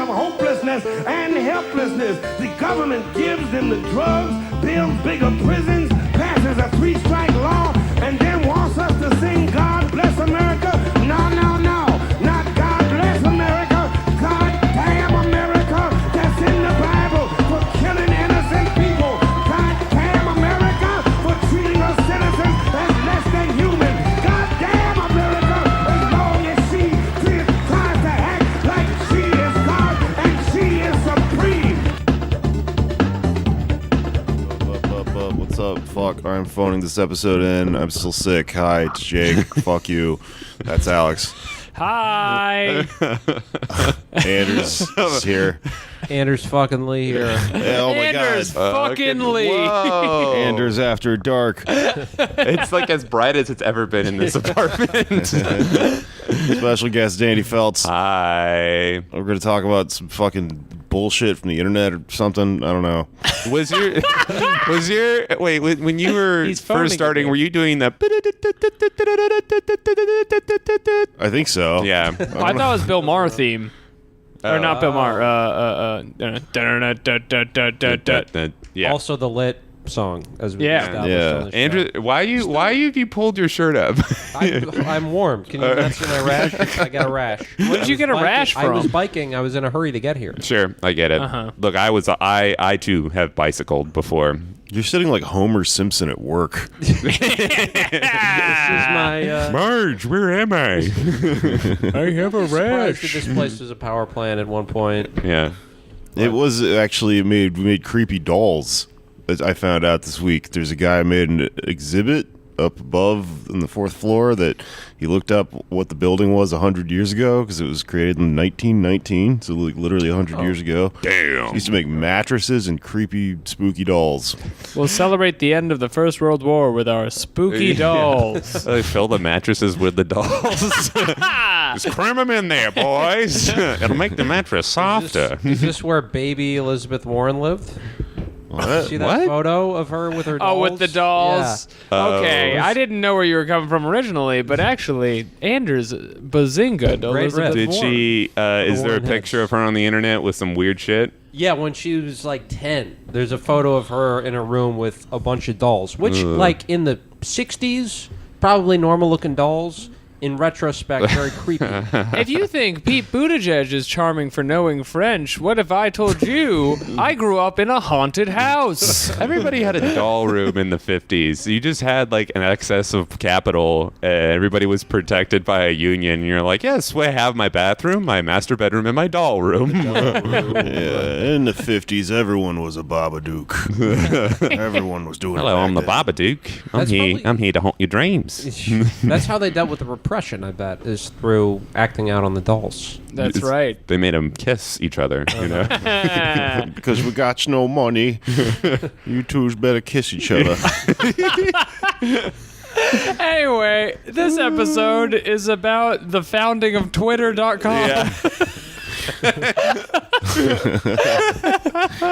of hopelessness and helplessness. The government gives them the drugs, builds bigger prisons, passes a 3-strike law, and then wants us to sing God Bless America. No, no, no, not God Bless America. God damn America. That's in the Bible for killing innocent people. God damn America for treating us citizens as less than human. God damn America as long as she tries to act like she is God and she is supreme. What's up? Fuck, I'm phoning this episode in. I'm still sick. Hi, it's Jake. Fuck you. That's Alex. Hi. Anders is here. Anders fucking Lee here. Oh my Anders god. fucking Lee. Whoa. Anders After Dark. It's like as bright as it's ever been in this apartment. Special guest Danny Feltz. Hi. We're going to talk about some fucking bullshit from the internet or something. I don't know. Was your wait, when you were He's phoning first starting, it. were you doing the I think so. Yeah. I thought it was Bill Maher theme. Or not Bill Maher. Yeah. Also the lit song, as we Yeah. established Yeah. on the show. Andrew, why have you pulled your shirt up? I'm warm. Can you not see my rash? I got a rash. Where did you get a rash I was from? biking. I was in a hurry to get here. Sure, I get it. Uh-huh. Look, I too have bicycled before. You're sitting like Homer Simpson at work. This is my. Marge, where am I? I have a Surprised that this place was a power plant at one point. Yeah. It was actually we made creepy dolls. As I found out this week. There's a guy who made an exhibit up above on the 4th floor that he looked up what the building was 100 years ago because it was created in 1919, so like literally 100 years ago. Damn. He used to make mattresses and creepy, spooky dolls. We'll celebrate the end of the First World War with our spooky dolls. They fill the mattresses with the dolls. Just cram them in there, boys. It'll make the mattress softer. Is this where baby Elizabeth Warren lived? What? See that What? photo of her with her dolls? Oh, with the dolls. Okay, Oh. I didn't know where you were coming from originally, but actually, Anders Bazinga, Great Elizabeth rip. Did Warren. she? Is there a Warren picture heads. of her on the internet with some weird shit? Yeah, when she was like 10. There's a photo of her in a room with a bunch of dolls, which, like, in the 60s, probably normal-looking dolls. In retrospect, very creepy. If you think Pete Buttigieg is charming for knowing French, what if I told you I grew up in a haunted house? Everybody had a doll room in the 50s. You just had like an excess of capital. Everybody was protected by a union. And you're like, yes, I have my bathroom, my master bedroom, and my doll room. Yeah, in the 50s, everyone was a Babadook. Everyone was doing it. Hello, I'm the back then. Babadook. That's probably- I'm here to haunt your dreams. That's how they dealt with the repression, I bet, is through acting out on the dolls. That's right. They made them kiss each other, you know? Because we got no money. You twos better kiss each other. Anyway, this episode is about the founding of Twitter.com. Yeah.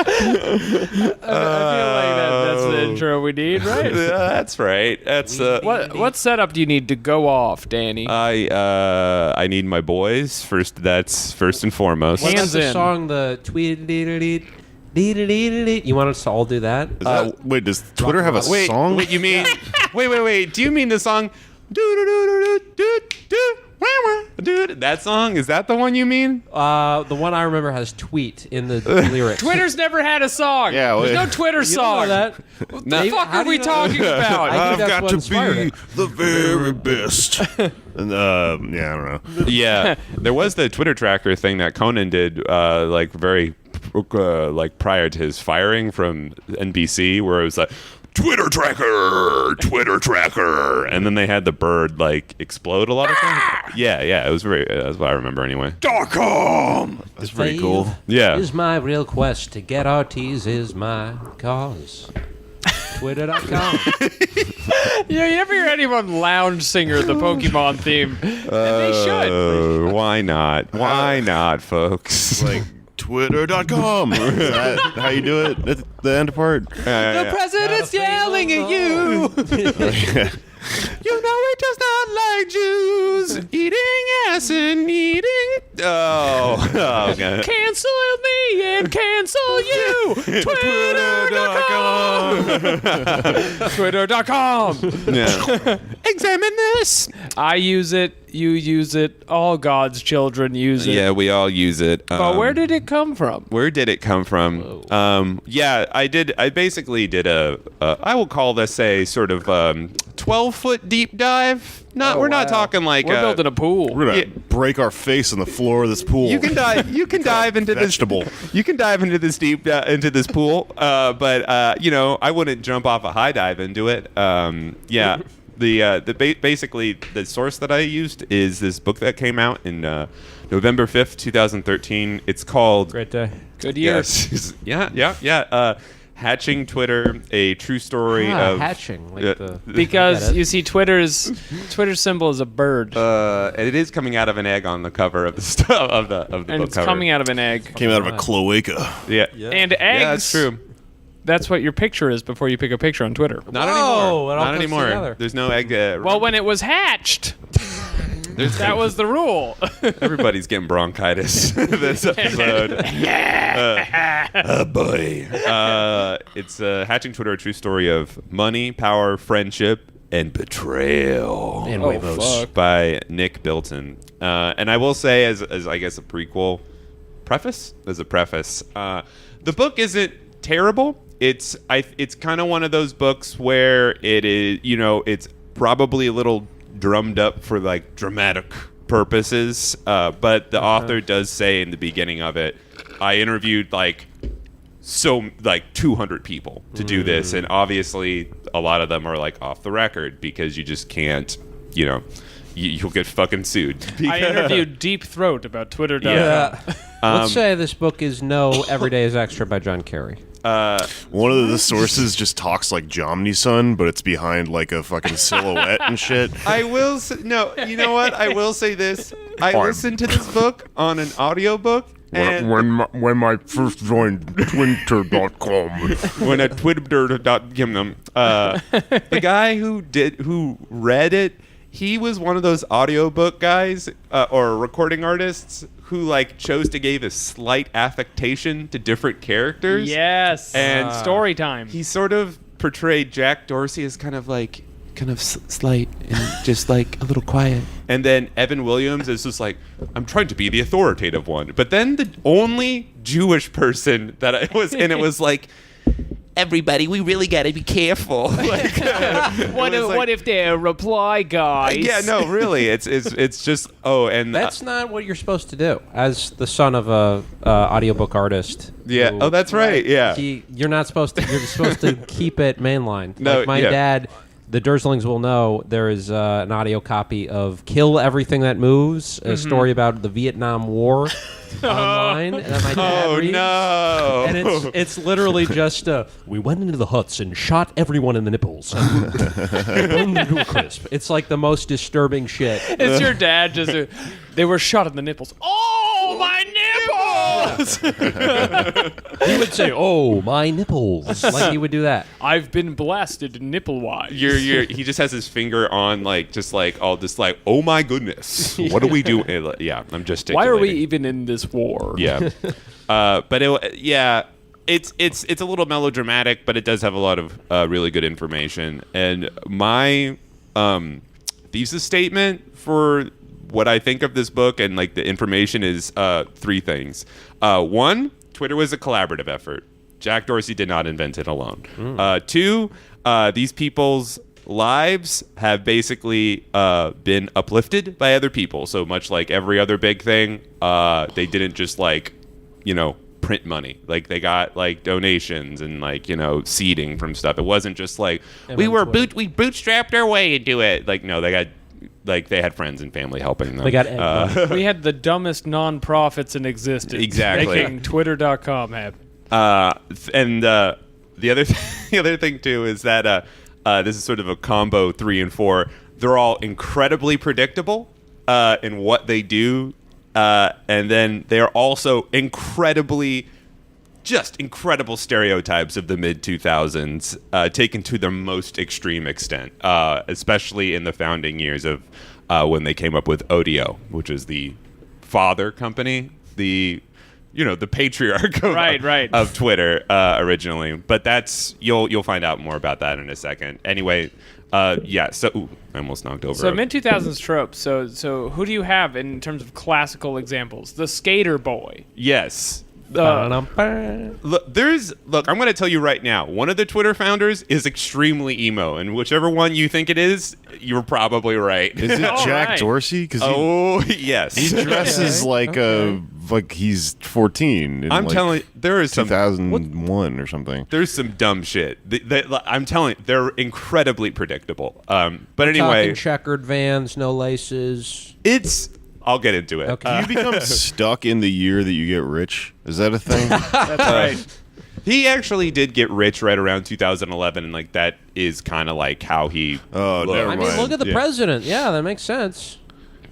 I feel like that's the intro we need, right? That's right. That's What setup do you need to go off, Danny? I need my boys first. That's first and foremost. Hands What's the in. song, the tweet? You want us to all do that? Is that, wait, does Twitter have a Wait, song? wait, you mean? wait. Do you mean the song? Dude, that song? Is that the one you mean? The one I remember has tweet in the lyrics. Twitter's never had a song. Yeah, There's wait. no Twitter You don't song. know that? What the fuck How are do we you know- talking about? I think I've that's got what to inspired be it. the very best. And, yeah, I don't know. Yeah, there was the Twitter tracker thing that Conan did, like very, like prior to his firing from NBC, where it was like Twitter tracker, and then they had the bird like explode a lot of times. Yeah, it was very. That's what I remember anyway. .com. That's pretty cool. Yeah. Is my real quest to get RTs is my cause. Twitter.com. Yeah, you never hear anyone lounge singer the Pokemon theme. And they should. Why not? Why not, folks? Like Twitter.com. Is that how you do it at the end part? The president's yelling at you. You know he does not like Jews eating ass and eating Oh, okay. Cancel me and cancel you. Twitter.com. Twitter.com. Yeah. Examine this. I use it. You use it. All God's children use it. Yeah, we all use it. But where did it come from? Where did it come from? Yeah, I basically did I will call this a sort of 12-foot deep dive. We're not talking like We're building a pool. We're gonna Yeah. break our face in the floor of this pool. You can dive. You can dive into this. Vegetable. You can dive into this deep into this pool. But I wouldn't jump off a high dive into it. Yeah. Basically the source that I used is this book that came out in November 5th, 2013. It's called Great day. Good year. Yes. Yeah. Hatching Twitter, a true story of hatching. Like the, Because I get it. you see, Twitter's symbol is a bird, and it is coming out of an egg on the cover of the stuff of the and book it's cover. coming out of an egg. Came out of a cloaca. Yeah. And eggs. Yeah, that's true. That's what your picture is before you pick a picture on Twitter. Not Whoa, anymore. it all Not comes anymore. together. There's no egg. Well, when it was hatched, that was the rule. Everybody's getting bronchitis this episode. Oh boy. It's Hatching Twitter, a true story of money, power, friendship, and betrayal. And Oh, huevos. fuck. By Nick Bilton. And I will say, as I guess a prequel preface, the book isn't terrible. It's kind of one of those books where it is, it's probably a little drummed up for like dramatic purposes, but the author does say in the beginning of it, I interviewed like 200 people to do this, and obviously a lot of them are like off the record because you just can't, you'll get fucking sued. I interviewed Deep Throat about Twitter.com. Yeah. Let's say this book is no Every Day is Extra by John Kerry. One of the sources just talks like Jomny Son, but it's behind like a fucking silhouette and shit. I will say, no, you know what? I will say this. I listened to this book on an audiobook. And When I first joined Twitter.com. when at twitter.com, the guy who read it, he was one of those audiobook guys or recording artists who like chose to give a slight affectation to different characters. Yes. And story time. He sort of portrayed Jack Dorsey as kind of slight and just like a little quiet. And then Evan Williams is just like, I'm trying to be the authoritative one. But then the only Jewish person that I was in it was like, everybody, we really got to be careful. Like, what if they're reply guys? yeah, no, really, it's just and That's not what you're supposed to do as the son of a audiobook artist. Yeah. who- Oh, that's right. Yeah. You're not supposed to. You're supposed to keep it mainline. No, Like my yeah. dad, the Durslings will know. There is an audio copy of "Kill Everything That Moves," a story about the Vietnam War online that my dad Oh reads. no. And it's literally just we went into the huts and shot everyone in the nipples and burned them to a crisp. It's like the most disturbing shit. It's your dad just. They were shot in the nipples. Oh, my nipples! He would say, "Oh, my nipples," like he would do that. I've been blasted nipple-wise. He just has his finger on all this oh my goodness, what do we do? Yeah, I'm just. Why are we even in this war? Yeah, but it's a little melodramatic, but it does have a lot of really good information. And my thesis statement for what I think of this book and like the information is three things. One, Twitter was a collaborative effort. Jack Dorsey did not invent it alone. Two, these people's lives have basically been uplifted by other people. So much like every other big thing, they didn't just print money. Like they got like donations and seeding from stuff. It wasn't just like we bootstrapped our way into it. Like no, they got they had friends and family helping them. They got We had the dumbest non-profits in existence. Exactly. Making Twitter.com happen. And the other thing too is that this is sort of a combo 3 and 4. They're all incredibly predictable in what they do, and then they are also incredible stereotypes of the mid 2000s, taken to their most extreme extent, especially in the founding years of when they came up with Odeo, which is the father company, the patriarch of, Right. of Twitter originally. But that's you'll find out more about that in a second. Anyway, yeah. So I almost knocked over. So mid 2000s tropes. So who do you have in terms of classical examples? The skater boy. Yes. Ba-dum-ba. Look, I'm going to tell you right now. One of the Twitter founders is extremely emo, and whichever one you think it is, you're probably right. Is it All Jack right. Dorsey? Because Oh yes. he dresses like he's 14. In I'm telling you, there is some 2001 or something. there's some dumb shit. I'm telling you, they're incredibly predictable. But anyway, Talking checkered Vans, no laces. I'll get into it. Okay. Do you become stuck in the year that you get rich? Is that a thing? That's right. He actually did get rich right around 2011, and like that is kind of like how he. Oh, looked. never I mean, mind. look at the Yeah. president. Yeah, that makes sense.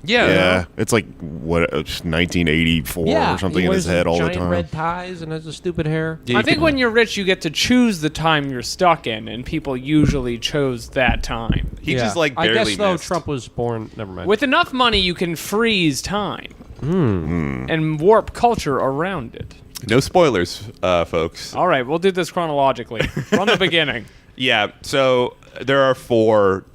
Yeah, it's like 1984 Yeah, or something he in his wears head all the giant time. red ties and has a stupid hair. I think when you're rich, you get to choose the time you're stuck in, and people usually chose that time. He just like I barely guess though missed. Trump was born. Never mind. With enough money, you can freeze time and warp culture around it. No spoilers, folks. All right, we'll do this chronologically from the beginning. Yeah, so there are 4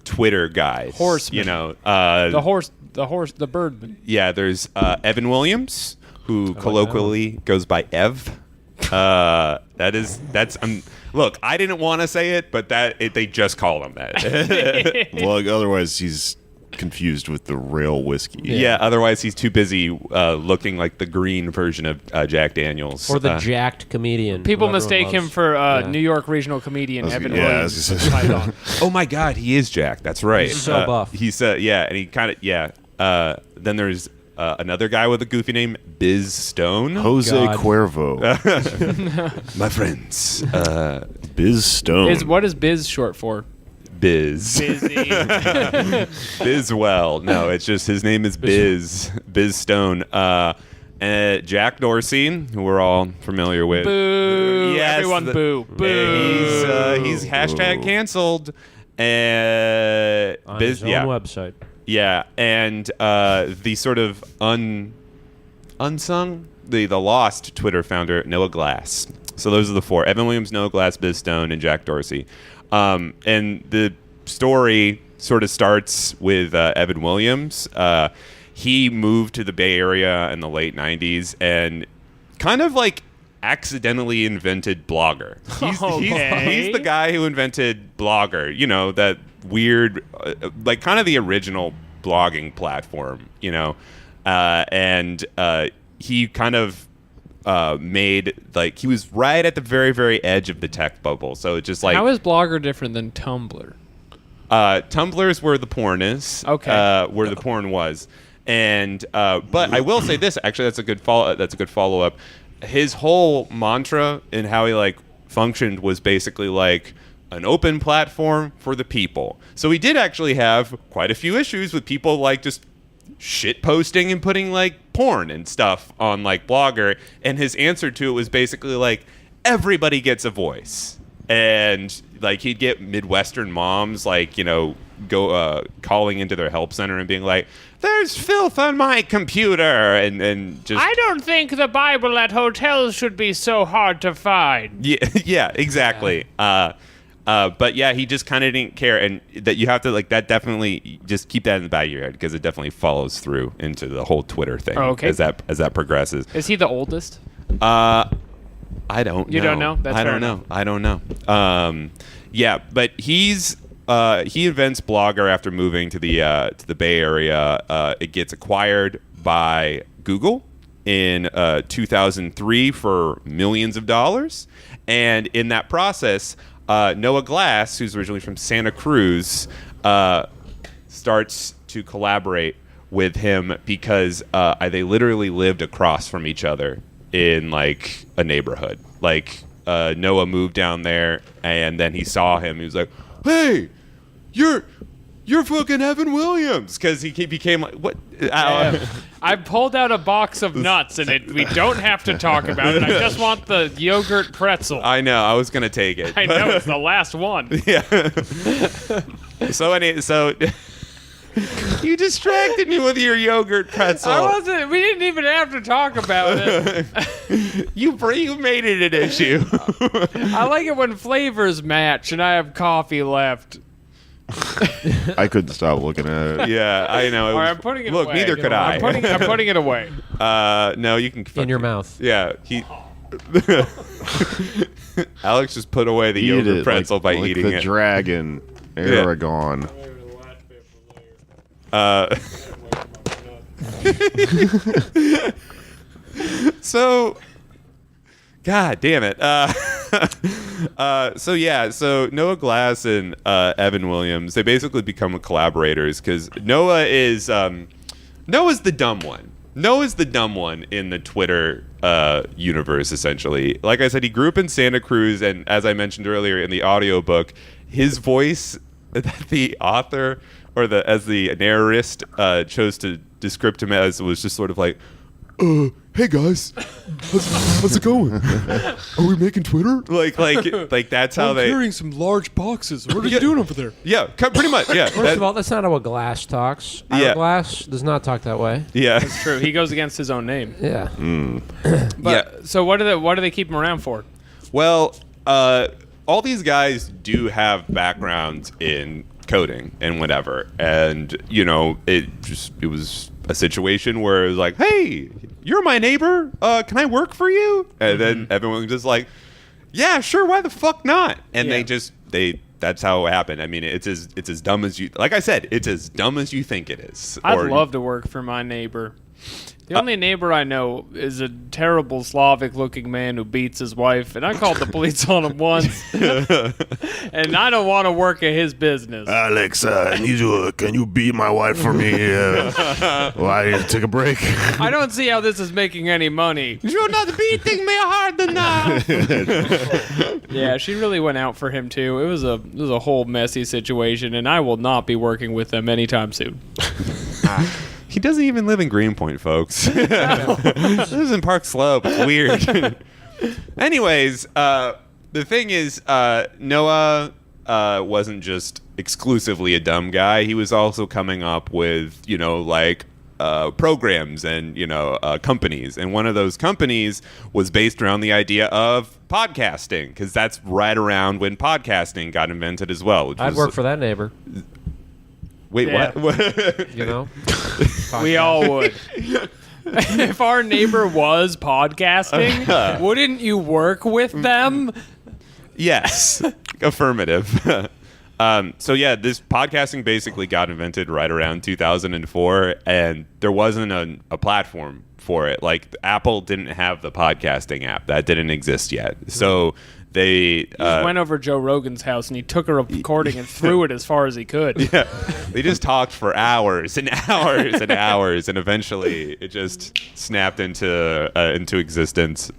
Twitter guys. Horsemen. You know, The birdman. yeah, there's Evan Williams, who colloquially goes by Ev. Look, I didn't want to say it, but they just call him that. Well, otherwise he's confused with the rail whiskey. Yeah, otherwise he's too busy looking like the green version of Jack Daniels. or the jacked comedian. People who everyone mistake him loves. for New York regional comedian was- Evan yeah, I Williams. was gonna say- Right on. Oh my God, he is Jack. That's right. He's so buff. He's yeah, and he kind of then there's another guy with a goofy name, Biz Stone. Jose God. Cuervo. My friends, Biz Stone. What is Biz short for? Biz. Busy. Bizwell. No, it's just his name is Biz Stone. Jack Dorsey, who we're all familiar with. Boo. Yes, Everyone boo. Boo. He's hashtag canceled. On his own website. Yeah, and the sort of unsung, the lost Twitter founder, Noah Glass. So those are the 4: Evan Williams, Noah Glass, Biz Stone, and Jack Dorsey. And the story sort of starts with Evan Williams. He moved to the Bay Area in the late 90s and kind of like accidentally invented Blogger. He's the guy who invented Blogger, you know, that weird, like kind of the original blogging platform, you know. And he kind of made, like, he was right at the very, very edge of the tech bubble. So it's just like, How is Blogger different than Tumblr? Tumblr's where the porn is. Okay. Where the porn was. And but I will say this, actually that's a good follow up. His whole mantra and how he like functioned was basically like an open platform for the people. So he did actually have quite a few issues with people like just shit posting and putting like porn and stuff on like Blogger, and his answer to it was basically like everybody gets a voice. And like he'd get Midwestern moms like, you know, go calling into their help center and being like, there's filth on my computer, and just I don't think the Bible at hotels should be so hard to find. yeah, exactly. But yeah, he just kind of didn't care, and that you have to like that definitely just keep that in the back of your head because it definitely follows through into the whole Twitter thing Okay. as that progresses. Is he the oldest? I don't know. You don't know? That's I fair don't know. enough. I don't know. Yeah, but he invents Blogger after moving to the Bay Area. It gets acquired by Google in 2003 for millions of dollars, and in that process, Noah Glass, who's originally from Santa Cruz, starts to collaborate with him because they literally lived across from each other in like a neighborhood. Like Noah moved down there, and then he saw him. He was like, "Hey, you're fucking Evan Williams," because he became like, "What?" I pulled out a box of nuts, and we don't have to talk about it. I just want the yogurt pretzel. I know. I was gonna take it. I know it's the last one. Yeah. So You distracted me with your yogurt pretzel. I wasn't. We didn't even have to talk about it. You made it an issue. I like it when flavors match and I have coffee left. I couldn't stop looking at it. Yeah, I know. All right, I'm putting it Look, away. neither could I. I'm putting it away. No, you can In your mouth. Yeah, he. Alex just put away the Eat yogurt it pretzel like, by like eating the it. dragon, Aragon. So, God damn it. So Noah Glass and Evan Williams, they basically become collaborators because Noah is Noah's the dumb one. Noah's the dumb one in the Twitter universe, essentially. Like I said, he grew up in Santa Cruz, and as I mentioned earlier in the audiobook, his voice that the author or as the narrist chose to describe him as was just sort of like, hey guys, how's it going? Are we making Twitter? Like that's how they. some large boxes. What are you doing over there? Yeah, pretty much. Yeah, First of all, that's not how a Glass talks. Yeah. Our Glass does not talk that way. yeah. True. He goes against his own name. Yeah. But so what do they keep him around for? Well, all these guys do have backgrounds in coding and whatever, and it was a situation where it was like, hey, you're my neighbor, can I work for you? And then everyone was just like, yeah, sure, why the fuck not? And Yeah. that's how it happened. I mean, it's as dumb as you, like I said, it's as dumb as you think it is. I'd love to work for my neighbor. The only neighbor I know is a terrible Slavic-looking man who beats his wife, and I called the police on him once. And I don't want to work at his business. Alex, I need you. Can you beat my wife for me? Well, I need to take a break. I don't see how this is making any money. You're not beating me hard enough. Yeah, she really went out for him too. It was a whole messy situation, and I will not be working with them anytime soon. He doesn't even live in Greenpoint, folks. He lives in Park Slope. It's weird. Anyways, the thing is, Noah wasn't just exclusively a dumb guy. He was also coming up with, programs and, companies. And one of those companies was based around the idea of podcasting, because that's right around when podcasting got invented as well. Which I'd was, work for that neighbor. Wait, Yeah. what? You know? We all would. If our neighbor was podcasting, wouldn't you work with them? Yes, affirmative. So yeah, this podcasting basically got invented right around 2004, and there wasn't a platform for it. Like Apple didn't have the podcasting app; that didn't exist yet. So they Went over Joe Rogan's house and he took a recording and threw it as far as he could. they just talked for hours and hours and hours, and eventually it just snapped into existence.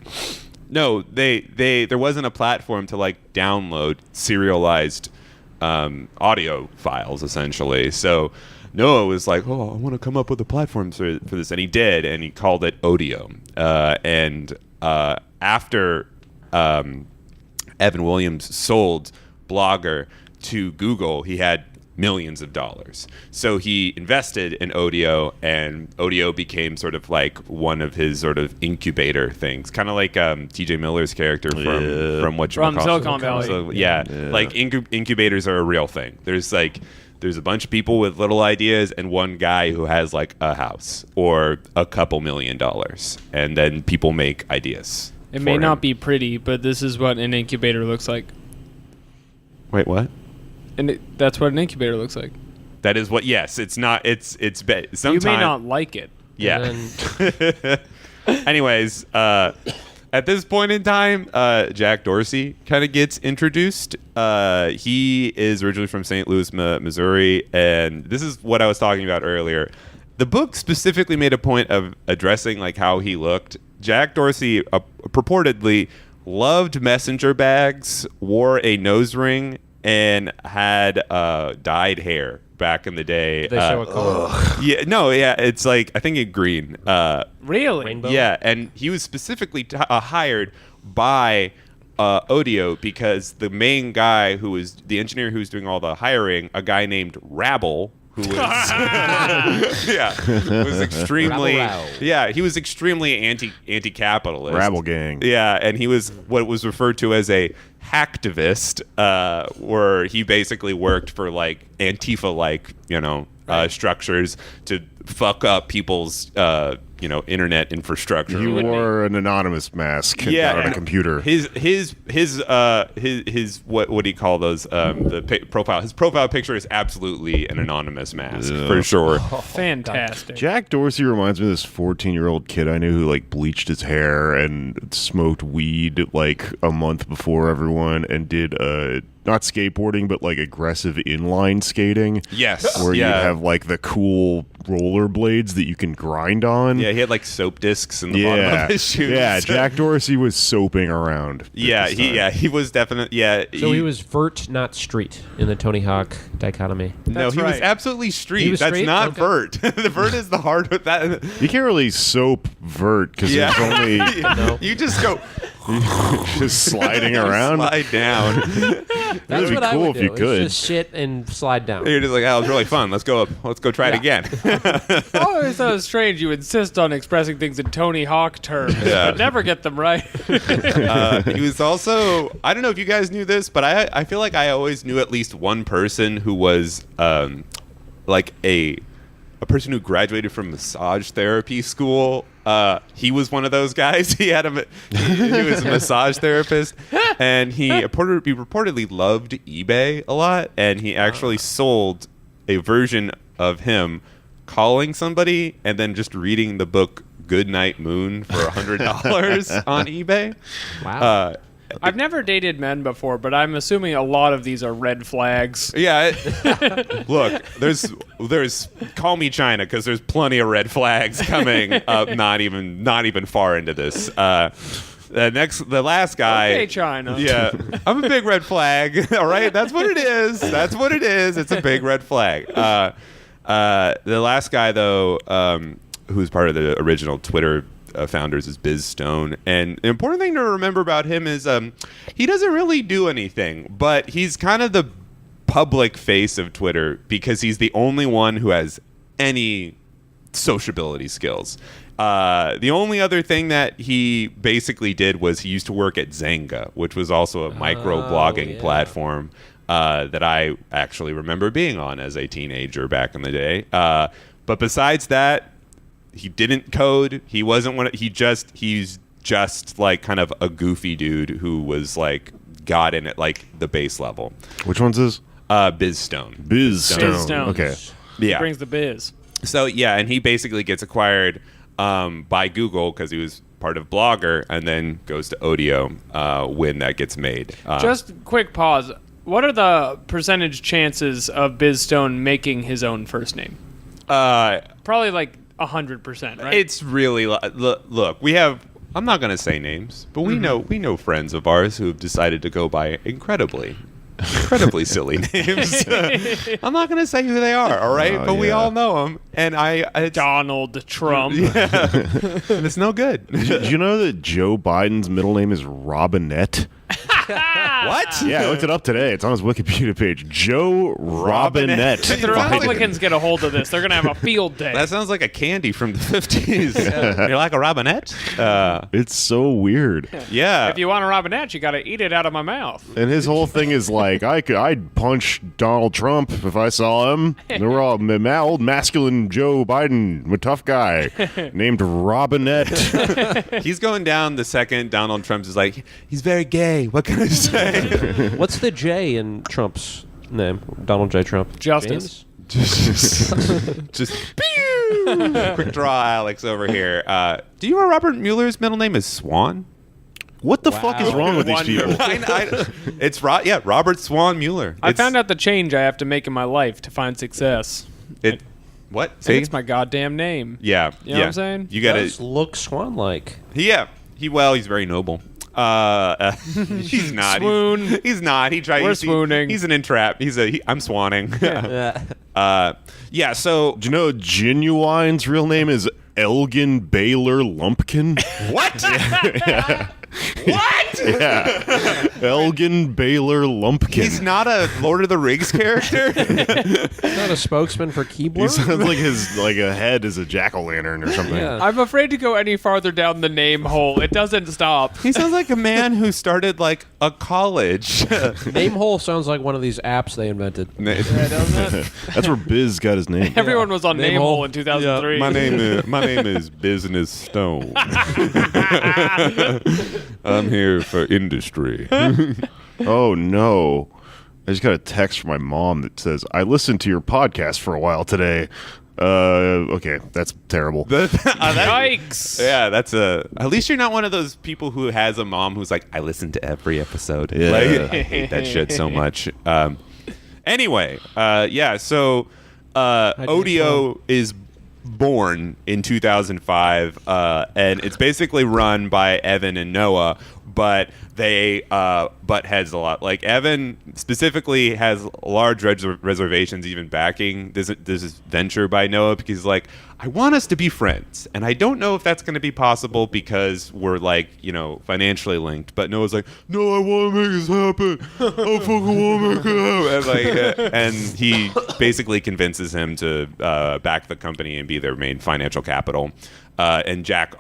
No, there wasn't a platform to like download serialized audio files, essentially. So Noah was like, "Oh, I want to come up with a platform for this," and he did, and he called it Odeo. After Evan Williams sold Blogger to Google, he had millions of dollars. So he invested in Odeo, and Odeo became sort of like one of his sort of incubator things, kind of like TJ Miller's character from Silicon Valley. So, like incubators are a real thing. There's a bunch of people with little ideas and one guy who has like a house or a couple $1 million, and then people make ideas. It may not be pretty, but this is what an incubator looks like. Wait, what? And that's what an incubator looks like. That is what. Yes, it's not. It's sometimes You may not like it. Yeah. And Anyways, at this point in time, Jack Dorsey kind of gets introduced. He is originally from St. Louis, Missouri, and this is what I was talking about earlier. The book specifically made a point of addressing like how he looked. Jack Dorsey purportedly loved messenger bags, wore a nose ring, and had dyed hair back in the day. they show a color. It's like I think in green. Really? Rainbow? Yeah, and he was specifically hired by Odeo because the main guy who was the engineer who was doing all the hiring, a guy named Rabble, who was was extremely he was extremely anti-capitalist. Rabble gang. Yeah, and he was what was referred to as a hacktivist, where he basically worked for like Antifa-like, structures to fuck up people's internet infrastructure. He wore an anonymous mask and got on a computer. His what do you call those? The profile. His profile picture is absolutely an anonymous mask for sure. Fantastic. Jack Dorsey reminds me of this 14-year-old kid I knew who like bleached his hair and smoked weed like a month before everyone and did not skateboarding, but like aggressive inline skating. Yes. Where you have like the cool roller blades that you can grind on. Yeah, he had like soap discs in the bottom of his shoes. Yeah, Jack Dorsey was soaping around. He was definitely So he was vert, not street, in the Tony Hawk dichotomy. No, he was right. absolutely street. He was That's street? not Okay. vert. The vert is the hard with that. You can't really soap vert because there's only You just go just sliding around. slide down. That's That'd be what I cool would if do. you is could. just sit and slide down. You're just like, oh, it was really fun. Let's go try it again. I always thought it was strange you insist on expressing things in Tony Hawk terms, but never get them right. He was also, I don't know if you guys knew this, but I feel like I always knew at least one person who was like a person who graduated from massage therapy school. He was one of those guys. He was a massage therapist, and he reportedly loved eBay a lot, and he actually sold a version of him calling somebody and then just reading the book Goodnight Moon for $100 on eBay. Wow. I've never dated men before, but I'm assuming a lot of these are red flags. Yeah, look, there's call me China because there's plenty of red flags coming up. Not even far into this. The last guy. Okay, China. Yeah, I'm a big red flag. All right, that's what it is. That's what it is. It's a big red flag. The last guy though, who's part of the original Twitter founders, is Biz Stone, and the important thing to remember about him is he doesn't really do anything, but he's kind of the public face of Twitter because he's the only one who has any sociability skills. The only other thing that he basically did was he used to work at Zanga, which was also a micro-blogging platform that I actually remember being on as a teenager back in the day. But besides that, he didn't code. He wasn't one. He's just like kind of a goofy dude who was like got in at like the base level. Which one's this? Biz Stone. Biz Stone. Stone. Okay. Yeah. Brings the biz. So yeah, and he basically gets acquired by Google because he was part of Blogger, and then goes to Odeo when that gets made. Just quick pause. What are the percentage chances of Biz Stone making his own first name? Probably like 100%, right? It's really look. We have. I'm not going to say names, but we know friends of ours who have decided to go by incredibly silly names. I'm not going to say who they are, all right? But we all know them, and it's Donald Trump. and it's no good. Did you know that Joe Biden's middle name is Robinette? What? Yeah, I looked it up today. It's on his Wikipedia page. Joe Robinette. If the Republicans get a hold of this, they're going to have a field day. That sounds like a candy from the 50s. You're like a Robinette? It's so weird. Yeah. If you want a Robinette, you got to eat it out of my mouth. And his whole thing is like, I'd punch Donald Trump if I saw him. They were all old masculine Joe Biden, a tough guy named Robinette. He's going down the second Donald Trump is like, he's very gay. What can I say? What's the J in Trump's name? Donald J. Trump. Justice. Just quick draw Alex over here. Do you know Robert Mueller's middle name is Swan? What the fuck is wrong with these people? It's Robert Swan Mueller. I found out the change I have to make in my life to find success. What? I think it's my goddamn name. Yeah. You know what I'm saying? You got Does to look swan-like. Yeah. He's very noble. He's not. Swoon. He's not. He tried. We're swooning. He's an entrap. I'm swanning. Yeah. So Do you know Genuine's real name is Elgin Baylor Lumpkin. What? Yeah. Elgin Baylor Lumpkin. He's not a Lord of the Rings character. Not a spokesman for He Keebler. sounds like his a head is a jack-o'-lantern or something. Yeah. I'm afraid to go any farther down the name hole. It doesn't stop. He sounds like a man who started like a college. Namehole sounds like one of these apps they invented. Yeah, doesn't it? That's where Biz got his name. Everyone was on Name name hole. hole in 2003. my name is Business Stone. I'm here for industry. Oh no. I just got a text from my mom that says, I listened to your podcast for a while today. Okay, that's terrible. Yikes! Yeah, that's at least you're not one of those people who has a mom who's like, I listen to every episode. Yeah. Like, I hate that shit so much. Anyway, so Odeo is born in 2005, and it's basically run by Evan and Noah, but they butt heads a lot. Like, Evan specifically has large reservations even backing this venture by Noah, because he's like, I want us to be friends, and I don't know if that's going to be possible because we're like, financially linked. But Noah's like, no, I want to make this happen. I fucking want to make it happen. And he basically convinces him to back the company and be their main financial capital. And Jack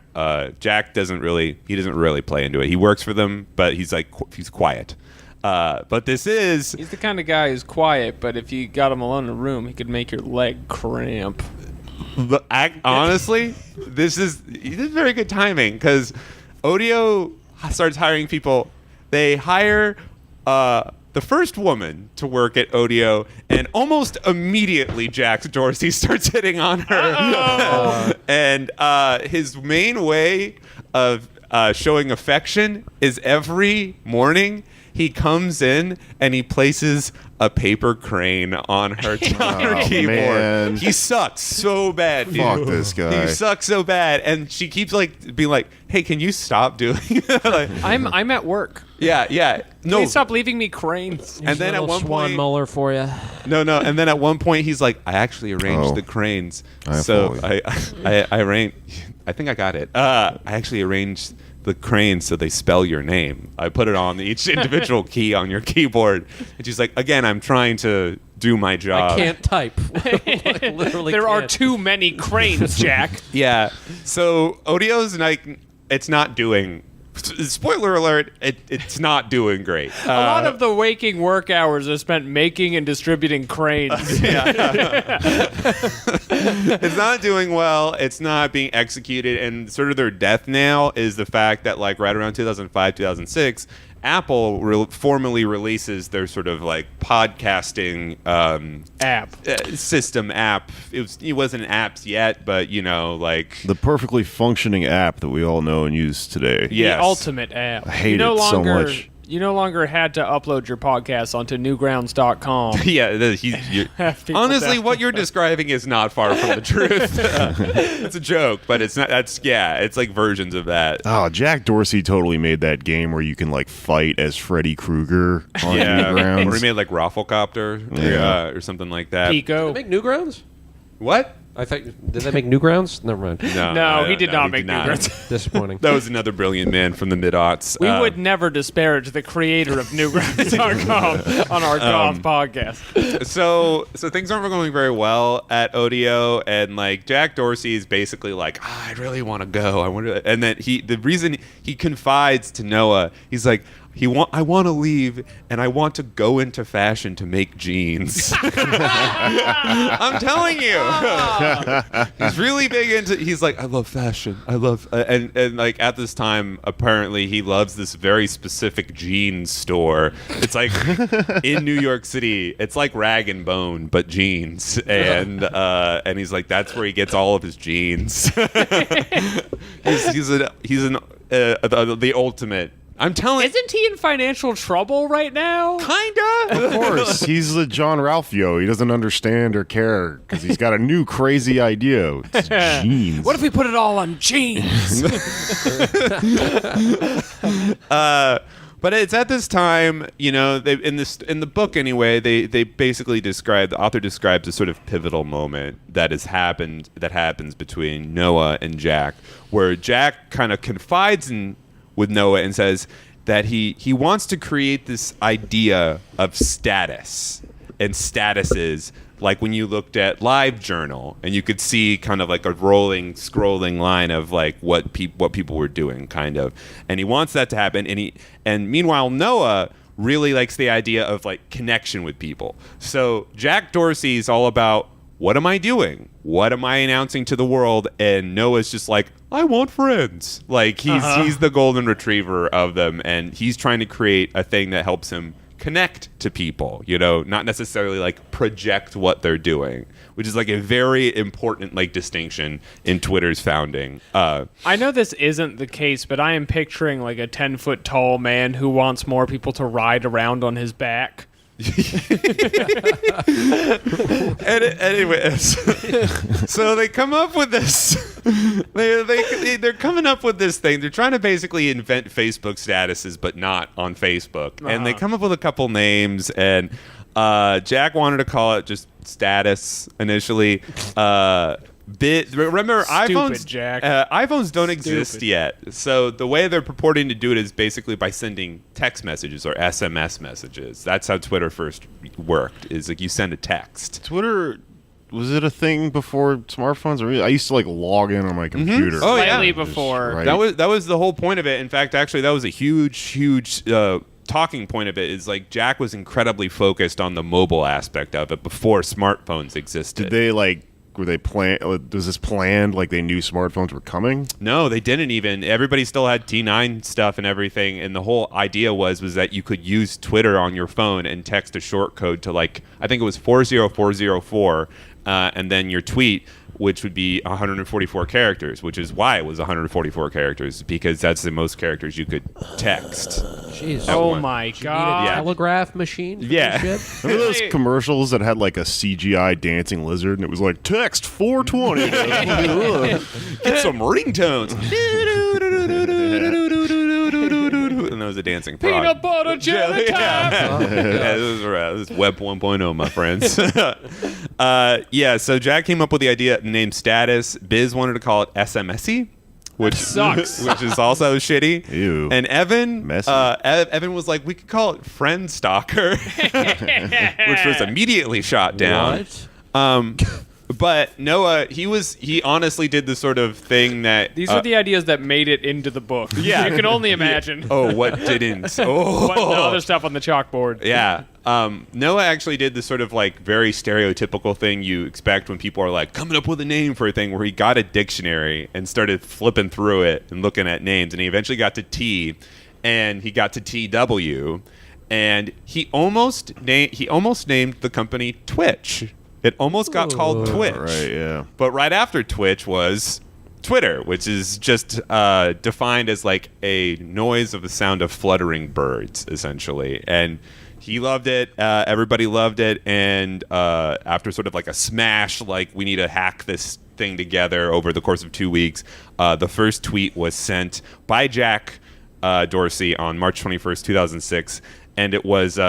doesn't really play into it. He works for them, but he's quiet. But this is He's the kind of guy who's quiet, but if you got him alone in a room, he could make your leg cramp. honestly, this is very good timing, because Odeo starts hiring people. They hire the first woman to work at Odeo, and almost immediately Jack Dorsey starts hitting on her. And his main way of showing affection is every morning he comes in and he places a paper crane on her keyboard. man. He sucks so bad, dude. Fuck this guy. He sucks so bad, and she keeps being like, "Hey, can you stop doing it?" Like, I'm at work. yeah. No. Please stop leaving me cranes. And then at Little one Swan point, Muller for you. no. And then at one point, he's like, "I actually arranged Oh. the cranes." I So follow you. I arranged. I think I got it. I actually arranged the cranes so they spell your name. I put it on each individual key on your keyboard. And she's like, "Again, I'm trying to do my job." I can't type. Like, literally There are can't. too many cranes, Jack. Yeah. So Odeo's like, it's not doing. Spoiler alert! It's not doing great. A lot of the waking work hours are spent making and distributing cranes. It's not doing well. It's not being executed, and sort of their death knell is the fact that right around 2005, 2006, Apple formally releases their sort of podcasting App. system app. It wasn't apps yet, but The perfectly functioning app that we all know and use today. yes. The ultimate app. I hate it so much. You no longer had to upload your podcast onto newgrounds.com. Yeah, Have people honestly, download what you're describing is not far from the truth. It's a joke, but it's not. It's like versions of that. Oh, Jack Dorsey totally made that game where you can fight as Freddy Krueger on Newgrounds. Or he made Rafflecopter, Yeah. or something like that. Pico. Did they make Newgrounds? What? I thought. Did they make Newgrounds? Never mind. No, he did not make Newgrounds. Disappointing. That was another brilliant man from the mid-aughts. We would never disparage the creator of Newgrounds.com on our goth podcast. So things aren't going very well at Odeo, and Jack Dorsey is basically like, I really want to go. I want to, and then the reason he confides to Noah, he's like, I want to leave, and I want to go into fashion to make jeans. I'm telling you, he's really big into. He's like, I love fashion. I love, and at this time, apparently, he loves this very specific jeans store. It's in New York City. It's like Rag and Bone, but jeans, and he's like, that's where he gets all of his jeans. he's the ultimate. I'm telling. Isn't he in financial trouble right now? Kinda. Of course, he's the John Ralphio. He doesn't understand or care because he's got a new crazy idea. It's jeans. What if we put it all on jeans? But it's at this time, you know, in the book anyway, they basically the author describes a sort of pivotal moment that happens between Noah and Jack, where Jack kind of confides with Noah and says that he wants to create this idea of status and statuses, like when you looked at LiveJournal and you could see kind of like a scrolling line of like what people were doing, kind of, and he wants that to happen. And meanwhile Noah really likes the idea of like connection with people. So Jack Dorsey's all about, what am I doing? What am I announcing to the world? And Noah's just like, I want friends. Like he's the golden retriever of them, and he's trying to create a thing that helps him connect to people, you know, not necessarily like project what they're doing, which is like a very important like distinction in Twitter's founding. I know this isn't the case, but I am picturing like a 10-foot tall man who wants more people to ride around on his back. Anyways, so they come up with this. They're coming up with this thing. They're trying to basically invent Facebook statuses, but not on Facebook. And they come up with a couple names. And Jack wanted to call it just Status initially. Remember, iPhones, Jack. iPhones don't exist yet. So the way they're purporting to do it is basically by sending text messages or SMS messages. That's how Twitter first worked, is like you send a text. Twitter, was it a thing before smartphones? I used to like log in on my computer. Oh, yeah. Slightly before. Right. That was the whole point of it. In fact, actually, that was a huge talking point of it, is like Jack was incredibly focused on the mobile aspect of it before smartphones existed. Did they like... Were they was this planned? Like they knew smartphones were coming? No, they didn't even. Everybody still had T9 stuff and everything. And the whole idea was that you could use Twitter on your phone and text a short code to like, I think it was 40404, and then your tweet, which would be 144 characters, which is why it was 144 characters, because that's the most characters you could text. Jeez. Oh my Need a god. telegraph machine? For Yeah. this shit? Remember those commercials that had like a CGI dancing lizard and it was like, text 420. Get some ringtones. And there was a dancing frog. Peanut butter jelly time. Yeah, this is Web 1.0, my friends. So Jack came up with the idea named Status. Biz wanted to call it SMSy, which sucks. which is also shitty. Ew. And Evan, Messy. Evan was like, we could call it Friend Stalker, which was immediately shot down. What? But Noah, he honestly did the sort of thing that These are the ideas that made it into the book. Yeah. You can only imagine. what didn't? Oh, What the other stuff on the chalkboard. yeah. Noah actually did this sort of like very stereotypical thing you expect when people are like coming up with a name for a thing, where he got a dictionary and started flipping through it and looking at names, and he eventually got to T, and he got to TW, and he almost named the company Twitch. It almost got called Twitch. Right, yeah. But right after Twitch was Twitter, which is just defined as like a noise of the sound of fluttering birds, essentially. And he loved it. Everybody loved it. And after sort of like a smash, like we need to hack this thing together over the course of 2 weeks, the first tweet was sent by Jack Dorsey on March 21st, 2006. And it was...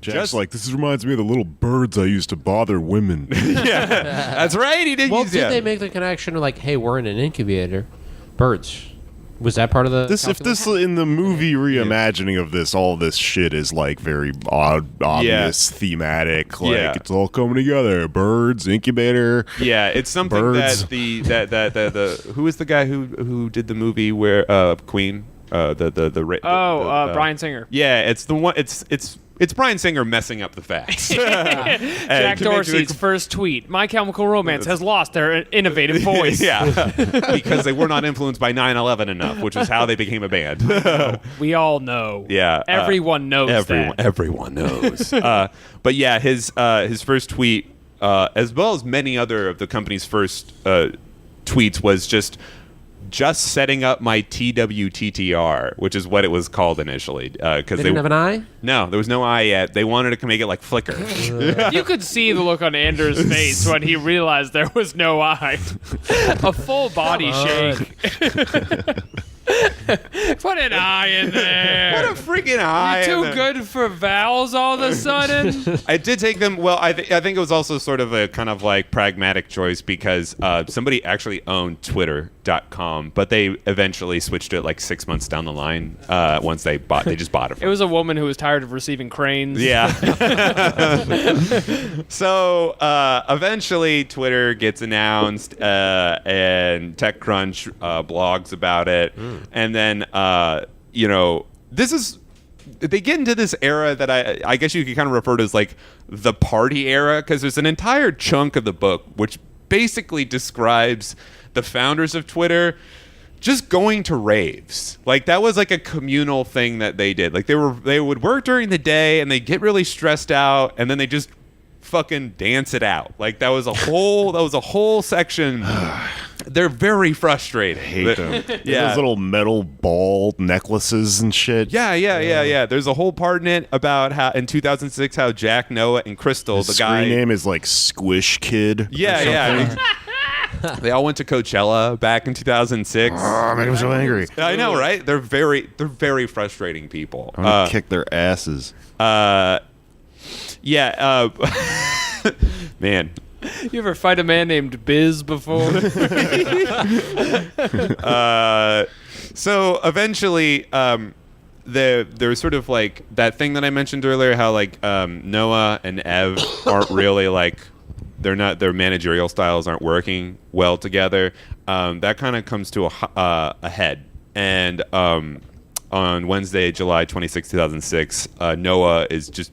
Jack's like, this reminds me of the little birds I used to bother women. yeah, that's right. He did Well, use did that. they make the connection of like, hey, we're in an incubator? Birds. Was that part of the If this in the movie reimagining of this, all this shit is like very obvious, thematic. Like Yeah. it's all coming together. Birds, incubator. Yeah, it's something Birds. that the who is the guy who did the movie where Queen Bryan Singer. Yeah, it's the one. It's Bryan Singer messing up the facts. Jack Dorsey's first tweet: My Chemical Romance has lost their innovative voice. Yeah, because they were not influenced by 9/11 enough, which is how they became a band. We all know. Yeah, Everyone knows that. Everyone knows. But yeah, his first tweet, as well as many other of the company's first tweets, was just setting up my TWTTR, which is what it was called initially. They didn't have an eye? No, there was no I yet. They wanted to make it like Flickr. You could see the look on Anders' face when he realized there was no eye. A full body shake. Put an I in there. What a freaking eye! Too good for vowels all of a sudden. I did take them. Well, I think it was also sort of a kind of like pragmatic choice because somebody actually owned Twitter.com, but they eventually switched to it like 6 months down the line. Once they just bought it. It From was a woman who was tired of receiving cranes. Yeah. So eventually Twitter gets announced and TechCrunch blogs about it. And then, they get into this era that I guess you could kind of refer to as like the party era, because there's an entire chunk of the book which basically describes the founders of Twitter just going to raves. Like that was like a communal thing that they did. Like they would work during the day and they get really stressed out and then they just fucking dance it out. Like that was a whole section. They're very frustrated. Hate them. Yeah. Those little metal ball necklaces and shit. Yeah. There's a whole part in it about how in 2006 how Jack, Noah, and Crystal, The the guy, screen name is like Squish Kid. yeah. They all went to Coachella back in 2006. Oh, make them so angry. I know, right? They're very frustrating people. I'm gonna kick their asses. Man. You ever fight a man named Biz before? So eventually, there's sort of like that thing that I mentioned earlier, how like Noah and Ev aren't really like their managerial styles aren't working well together. That kind of comes to a head, and on Wednesday, July 26, 2006, Noah is just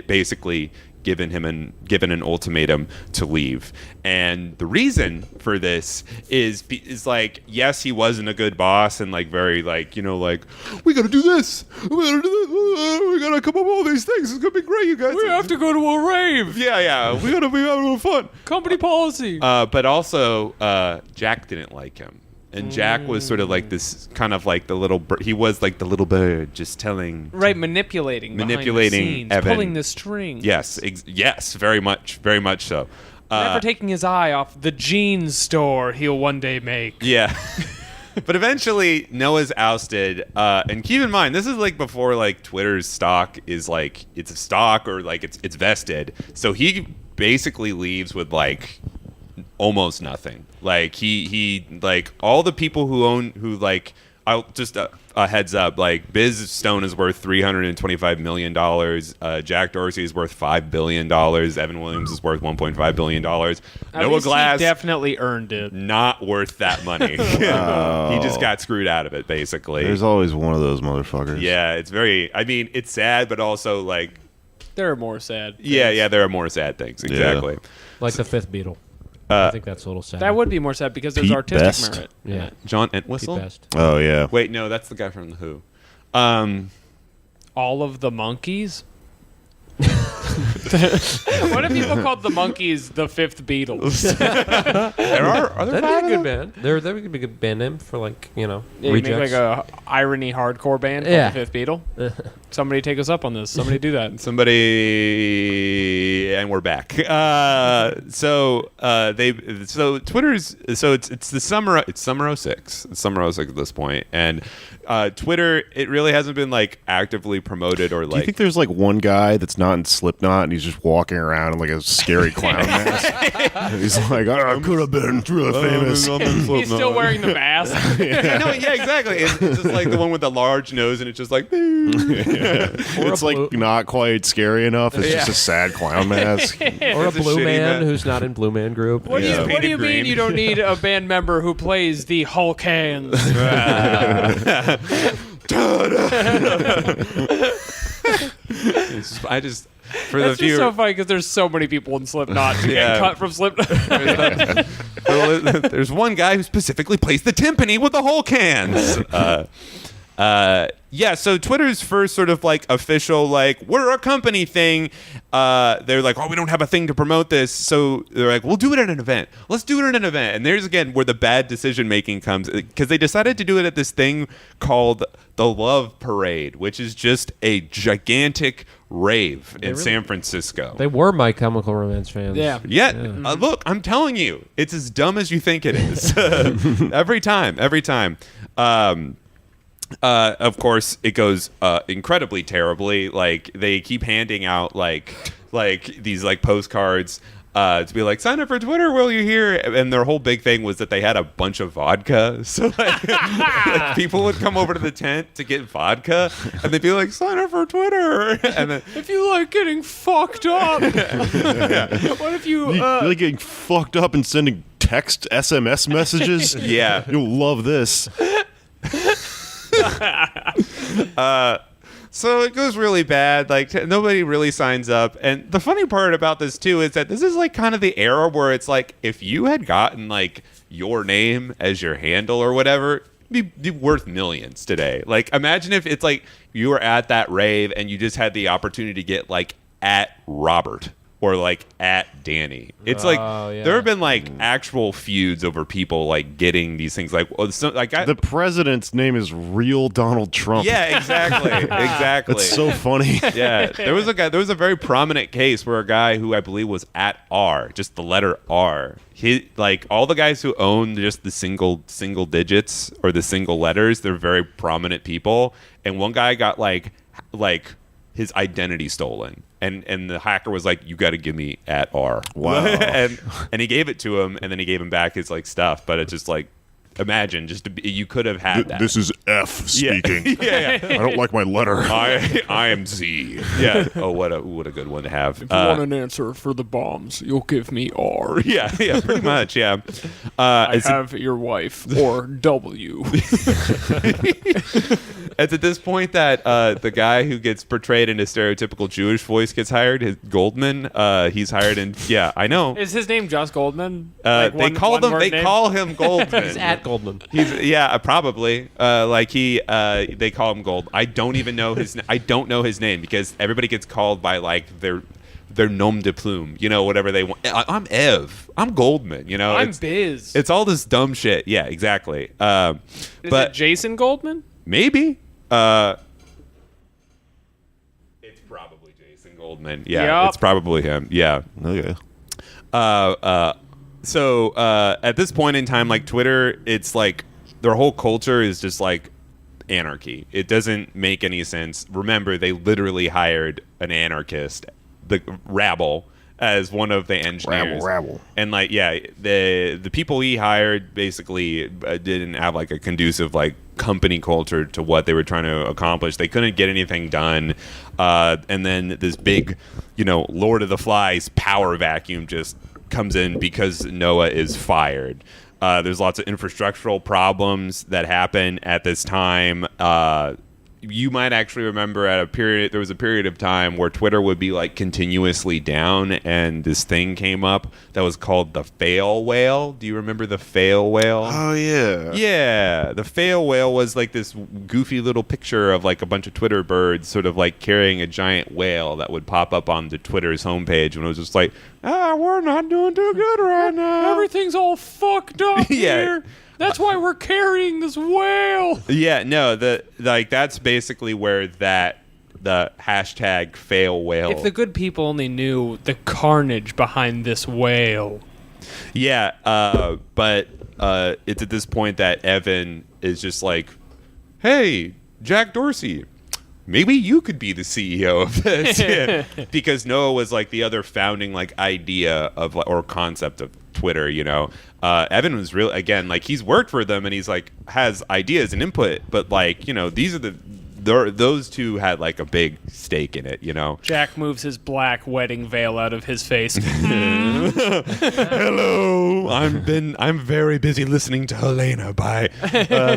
basically given an ultimatum to leave. And the reason for this is like, yes, he wasn't a good boss and like very like, like, we gotta do this, we gotta come up with all these things, it's gonna be great, you guys. We have to go to a rave. Yeah, we gotta be having fun. Company policy. But also, Jack didn't like him. And Jack was sort of like this kind of like the little he was like the little bird just telling. Right, manipulating behind the scenes, Evan. pulling the strings. Yes, very much so. Never taking his eye off the jeans store he'll one day make. Yeah. But eventually Noah's ousted, and keep in mind this is like before like Twitter's stock is like it's a stock or like it's vested. So he basically leaves with like almost nothing. Like he like all the people who like I'll just a heads up, like Biz Stone is worth $325 million. Jack Dorsey is worth $5 billion. Evan Williams is worth $1.5 billion. Noah Glass he definitely earned it. not worth that money. He just got screwed out of it, basically. There's always one of those motherfuckers. Yeah, it's very. I mean, it's sad, but also like. There are more sad things. Yeah, there are more sad things. Exactly. Like the fifth Beatle. I think that's a little sad. That would be more sad because there's Pete artistic Best? merit. Yeah. John Pete Entwistle. Best. Oh yeah. Wait, no, that's the guy from the Who. All of the monkeys? What if people called the monkeys the fifth Beatles? There are That'd be a good band. That would be a good band name for like, Yeah, you make rejects. like a irony hardcore band called Yeah. the Fifth Beatle. Somebody take us up on this. Somebody do that. Somebody, and we're back. So Twitter's it's the summer. It's summer 06. It's summer 06 at this point, and Twitter, it really hasn't been like actively promoted or Do you like. think there's like one guy that's not in Slipknot and he's just walking around in like a scary clown mask? And he's like, I could have been famous. He's still wearing the mask. yeah, exactly. It's just like the one with the large nose, and it's just like. It's like not quite scary enough. It's just a sad clown mask. Or a It's a Blue shitty Man band. who's not in Blue Man Group. What do you Painted mean green. you don't need a band member who plays the Hulk hands? I just for That's the just few. so funny because there's so many people in Slipknot who Yeah. get cut from Slipknot. There's one guy who specifically plays the timpani with the whole cans. Yeah, so Twitter's first sort of like official, like, we're a company thing. They're like, oh, we don't have a thing to promote this. So they're like, we'll do it at an event. Let's do it at an event. And there's again where the bad decision making comes, because they decided to do it at this thing called the Love Parade, which is just a gigantic rave in San Francisco. They were My Chemical Romance fans. Yeah. Yet, look, I'm telling you, it's as dumb as you think it is. Every time. Of course, it goes incredibly terribly. Like they keep handing out like these like postcards to be like, sign up for Twitter, will you hear? And their whole big thing was that they had a bunch of vodka. So like people would come over to the tent to get vodka, and they'd be like, sign up for Twitter. And then If you like getting fucked up, what if you? You like getting fucked up and sending text SMS messages? yeah. You'll love this. So it goes really bad. Like nobody really signs up. And the funny part about this too is that this is like kind of the era where it's like if you had gotten like your name as your handle or whatever, it'd be worth millions today. Like imagine if it's like you were at that rave and you just had the opportunity to get like at Robert or like at Danny. It's like yeah. there have been like actual feuds over people like getting these things. Like, The president's name is real Donald Trump. yeah, exactly, exactly. That's so funny. Yeah, there was a very prominent case where a guy who I believe was at R, just the letter R. He like all the guys who own just the single digits or the single letters, they're very prominent people. And one guy got like his identity stolen. And the hacker was like, you got to give me at R. Wow. and he gave it to him, and then he gave him back his like stuff. But it's just like, imagine you could have had that. This is F speaking. yeah. I don't like my letter. I am Z. Yeah. Oh, what a good one to have. If you want an answer for the bombs, you'll give me R. Yeah, pretty much. Yeah. I have your wife or W. It's at this point that the guy who gets portrayed in a stereotypical Jewish voice gets hired. His Goldman. He's hired in. Yeah, I know. Is his name just Goldman? They call him Goldman. He's at Goldman. Probably. They call him Gold. I don't even know I don't know his name because everybody gets called by like their nom de plume. You know, whatever they want. I'm Ev. I'm Goldman. You know, I'm Biz. It's all this dumb shit. Yeah, exactly. Is but it Jason Goldman? maybe. It's probably Jason Goldman. Yeah, Yep. it's probably him. Yeah. Okay. So at this point in time, like Twitter, it's like their whole culture is just like anarchy. It doesn't make any sense. Remember, they literally hired an anarchist, the Rabble, as one of the engineers. Rabble. And like, yeah, the people he hired basically didn't have like a conducive like company culture to what they were trying to accomplish. They couldn't get anything done. And then this big, Lord of the Flies power vacuum just comes in because Noah is fired. There's lots of infrastructural problems that happen at this time. You might actually remember there was a period of time where Twitter would be like continuously down, and this thing came up that was called the fail whale. Do you remember the fail whale? Oh yeah. Yeah, the fail whale was like this goofy little picture of like a bunch of Twitter birds sort of like carrying a giant whale that would pop up on the Twitter's homepage, and it was just like, we're not doing too good right now. Everything's all fucked up Yeah. here. That's why we're carrying this whale. Yeah, no, that's basically where the hashtag fail whale. If the good people only knew the carnage behind this whale. Yeah, but it's at this point that Evan is just like, hey, Jack Dorsey, maybe you could be the CEO of this. Yeah. Because Noah was like the other founding like idea of or concept of Twitter, Evan was really, again, like he's worked for them and he's like has ideas and input, but like, these are those two had like a big stake in it, Jack moves his black wedding veil out of his face. Hello, I'm very busy listening to Helena by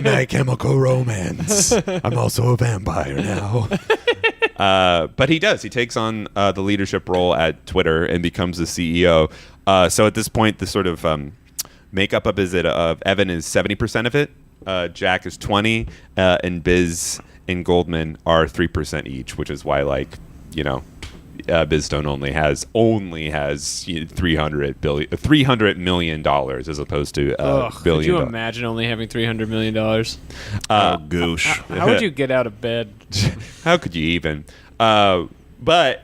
My Chemical Romance. I'm also a vampire now. But he takes on the leadership role at Twitter and becomes the CEO. So at this point, the sort of makeup of Evan is 70% of it. Jack is 20, and Biz and Goldman are 3% each, which is why, like, BizStone only has $300 million as opposed to Could billion. you imagine only having $300 million? Oh goosh. How would you get out of bed? How could you even? But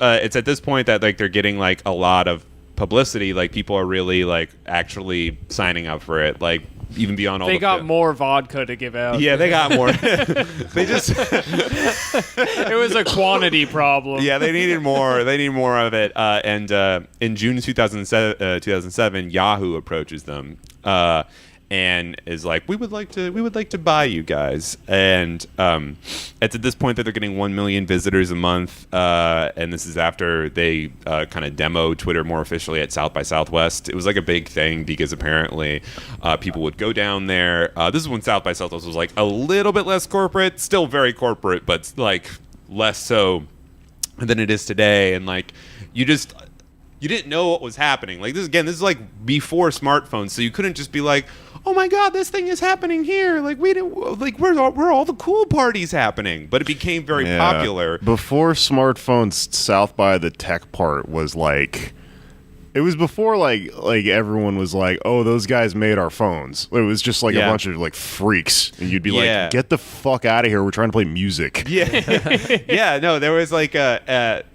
it's at this point that like they're getting like a lot of publicity. Like people are really like actually signing up for it. Like even beyond all They the got more vodka to give out. Yeah, they got more. They just It was a quantity problem. yeah, they needed more. They need more of it. And in June 2007, Yahoo approaches them and is like, "We would like to buy you guys." And it's at this point that they're getting 1 million visitors a month. And this is after they kind of demoed Twitter more officially at South by Southwest. It was like a big thing because apparently people would go down there. This is when South by Southwest was like a little bit less corporate, still very corporate, but like less so than it is today. And like you didn't know what was happening. Like this is like before smartphones, so you couldn't just be like, "Oh my God, this thing is happening here!" Like we didn't like where all the cool parties happening. But it became very popular. Before smartphones, South by the tech part was like, it was before like everyone was like, "Oh, those guys made our phones." It was just like a bunch of like freaks, and you'd be like, "Get the fuck out of here! We're trying to play music." Yeah, yeah. No, there was like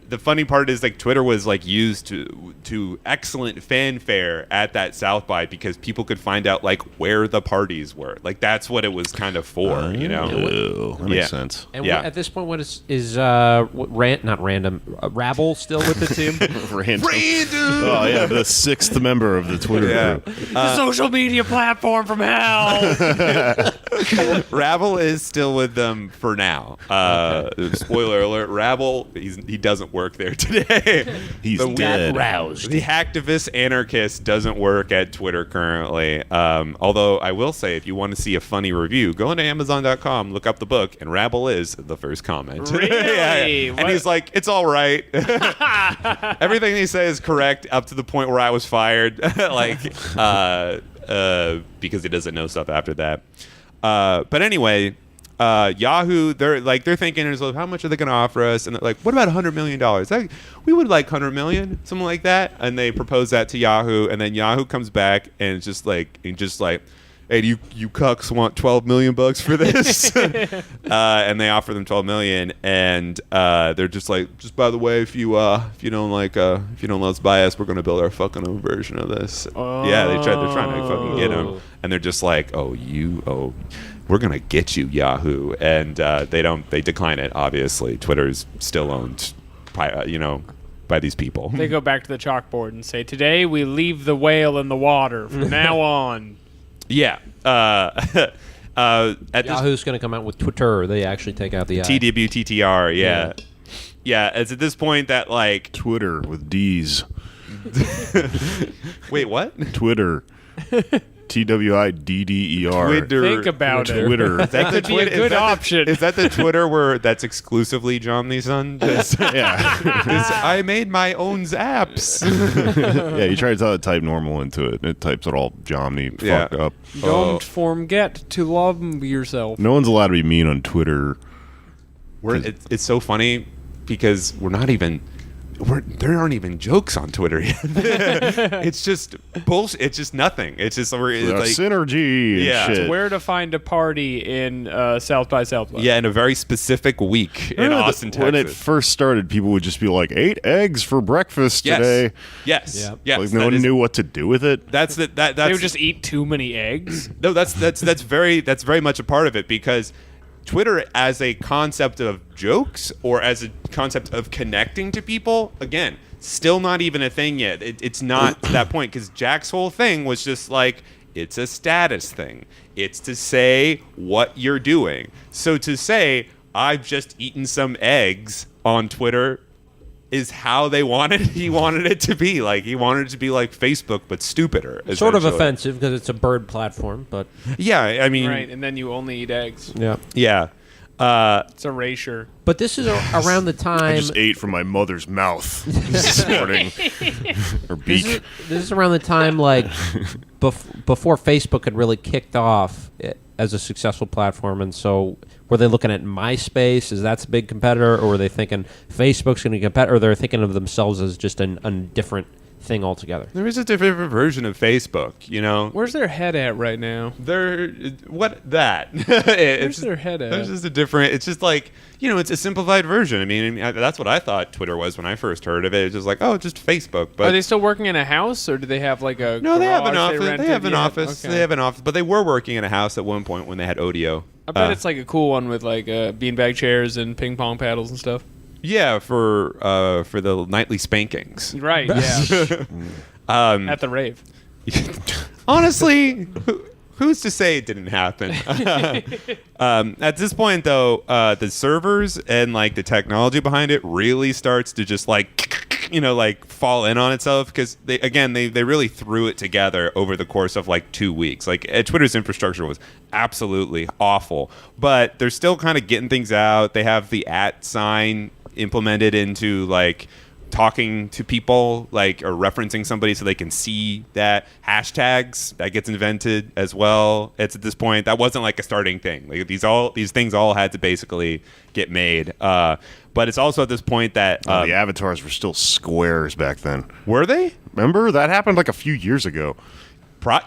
the funny part is like Twitter was like used to excellent fanfare at that South by because people could find out like where the parties were. Like that's what it was kind of for, you know. Ew, that makes sense. And Yeah. at this point, what is not random? Rabble still with the team? Random. Oh yeah, the sixth member of the Twitter group. The social media platform from hell. Rabble is still with them for now. Spoiler alert: Rabble, he doesn't work there today. He's The dead. The hacktivist anarchist doesn't work at Twitter currently. Although I will say, if you want to see a funny review, go into Amazon.com, look up the book, and Rabble is the first comment. Really? Yeah. And he's like, "It's all right." Everything he says is correct up to the point where I was fired. Like, because he doesn't know stuff after that. But anyway. Yahoo, they're thinking, how much are they going to offer us? And they're like, what about $100 million? Like, we would like $100 million, something like that. And they propose that to Yahoo, and then Yahoo comes back and it's just like, "Hey, do you cucks want $12 million for this?" And they offer them $12 million, and they're just like, "Just by the way, if you don't let us buy us, we're going to build our fucking own version of this." Yeah, they're trying to fucking get him, and they're just like, "We're gonna get you, Yahoo," and they decline it. Obviously, Twitter's still owned, by these people. They go back to the chalkboard and say, "Today we leave the whale in the water. From now on." Yeah. At Yahoo's going to come out with Twitter. They actually take out the I. TWTTR. Yeah. Yeah. It's at this point that like Twitter with D's. Wait, what? Twitter. TWIDDER. Twitter. Think about it. Twitter. Is that Could be a good option. Is that the Twitter that's exclusively John the Son? Yeah. I made my own apps. Yeah, you try to type normal into it, and it types it all Jomny fucked up. Don't forget to love yourself. No one's allowed to be mean on Twitter. It's so funny because there aren't even jokes on Twitter yet. It's just bullshit. It's just nothing. It's just like synergy and Yeah. shit. Where to find a party in South by Southwest. in a very specific week in Austin, Texas. When it first started, people would just be like, 8 eggs for breakfast today. Yes. Yep. Yes. Like no one knew what to do with it. That's They would just eat too many eggs. No, that's very much a part of it because Twitter as a concept of jokes or as a concept of connecting to people, again, still not even a thing yet. It's not to that point because Jack's whole thing was just like, it's a status thing. It's to say what you're doing. So to say, I've just eaten some eggs on Twitter is how he wanted it to be. Like, he wanted it to be like Facebook, but stupider. Sort of essentially. offensive because it's a bird platform, but Yeah, I mean, Right, and then you only eat eggs. yeah. yeah. It's erasure. But this is around the I time. just ate from my mother's mouth this morning. Or beak. This is around the time like before Facebook had really kicked off as a successful platform, and so were they looking at MySpace as that's a big competitor, or were they thinking Facebook's going to compete, or they're thinking of themselves as just a different thing altogether. There is a different version of Facebook, you know. Where's their head at right now? There's Where's their head at? There's just a different. It's just like, you know, it's a simplified version. I mean, that's what I thought Twitter was when I first heard of it. It's just like, oh, just Facebook. But Are they still working in a house, or do they have like a? no, they have an garage office. They rented have an yet? office. Okay. They have an office. But they were working in a house at one point when they had audio. I bet it's like a cool one with like beanbag chairs and ping pong paddles and stuff. Yeah, for the nightly spankings. Right. Yeah. At the rave. Honestly, who's to say it didn't happen? At this point, though, the servers and like the technology behind it really starts to just like, you know, like fall in on itself because they really threw it together over the course of like 2 weeks. Like Twitter's infrastructure was absolutely awful, but they're still kind of getting things out. They have the @ sign implemented into like talking to people, like, or referencing somebody so they can see that. Hashtags that gets invented as well. It's at this point that wasn't like a starting thing. Like these things all had to basically get made. But it's also at this point that the avatars were still squares back then. were they? Remember? That happened like a few years ago.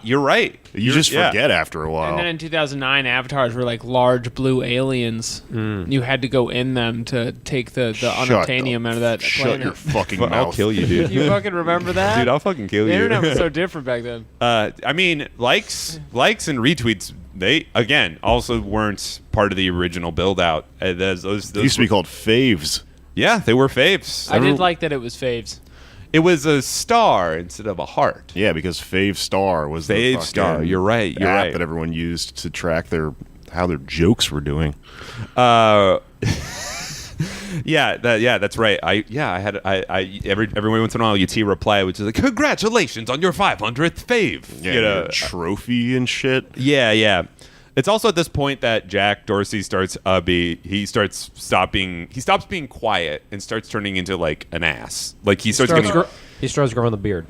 You're right. You just forget after a while. And then in 2009, avatars were like large blue aliens. You had to go in them to take the unobtainium out of that Shut planet. your fucking Well, mouth. I'll kill you, dude. You fucking remember that? Dude, I'll fucking kill the you. internet was so different back then. I mean, likes and retweets, they again also weren't part of the original build out. Those It used to be called faves. Yeah, they were faves. I did like that it was faves. It was a star instead of a heart. Yeah, because Fave Star was the Fave fucking Star, you're right, you're app right. that everyone used to track how their jokes were doing. That's right. Every once in a while you'd see a reply which is like, congratulations on your 500th fave. Yeah, You know? your trophy and shit. Yeah. It's also at this point that Jack Dorsey stops being quiet and starts turning into like an ass. Like he starts getting He starts growing the beard.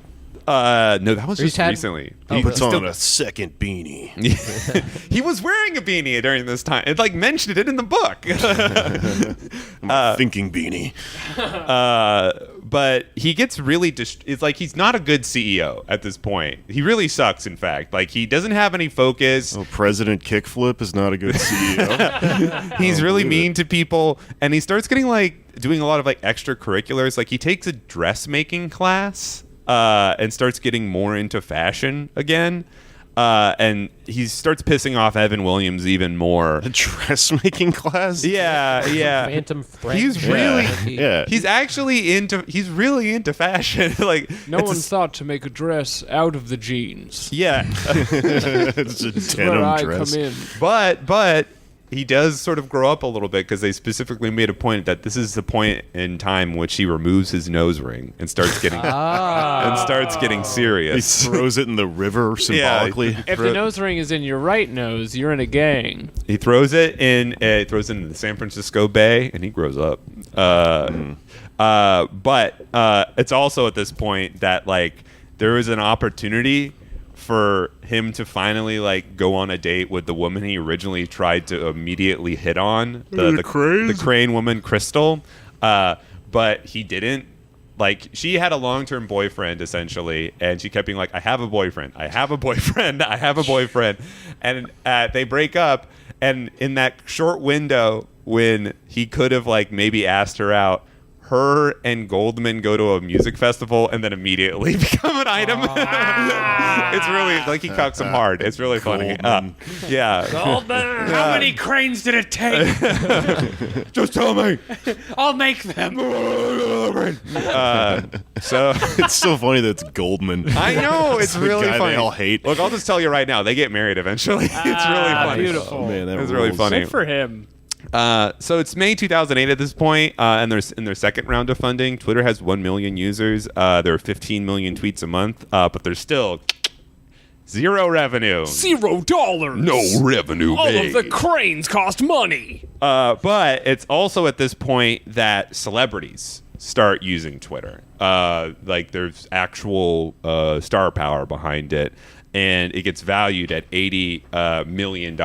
no, that was He's just had- recently. He puts still- on a second beanie. he was wearing a beanie during this time. It like mentioned it in the book. Thinking beanie. But he gets really it's like he's not a good CEO at this point. He really sucks, in fact. Like he doesn't have any focus. Oh, President Kickflip is not a good CEO. He's really believe mean to people, and he starts getting like doing a lot of like extracurriculars. Like he takes a dressmaking class and starts getting more into fashion again. And he starts pissing off Evan Williams even more. A dressmaking class? Yeah. Phantom Thread. He's really, Yeah. he's really into fashion. Like No one thought to make a dress out of the jeans. yeah. It's a That's where denim I dress. come in. But he does sort of grow up a little bit because they specifically made a point that this is the point in time in which he removes his nose ring and starts getting He serious. throws it in the river symbolically. If the nose ring is in your right nose, you're in a gang. He throws it in the San Francisco Bay, and he grows up. But it's also at this point that like there was an opportunity for him to finally like go on a date with the woman he originally tried to immediately hit on, the crane woman, Crystal. But he didn't. Like, she had a long-term boyfriend, essentially, and she kept being like, I have a boyfriend. And they break up, and in that short window when he could have, like, maybe asked her out, her and Goldman go to a music festival and then immediately become an item. It's really, like, he cocks him hard. It's really funny. Goldman. Yeah. Goldman, how many cranes did it take? Just tell me. I'll make them. So... It's so funny that it's Goldman. I know, it's the really guy funny. they all hate. Look, I'll just tell you right now, they get married eventually. It's really funny. Beautiful. Oh, man, that It's really rules. funny. Good for him. So it's May 2008 at this point, and they're in their second round of funding. Twitter has 1 million users. There are 15 million tweets a month, but there's still zero revenue. $0. No revenue. All of the cranes cost money. But it's also at this point that celebrities start using Twitter. Like there's actual star power behind it, and it gets valued at $80 million.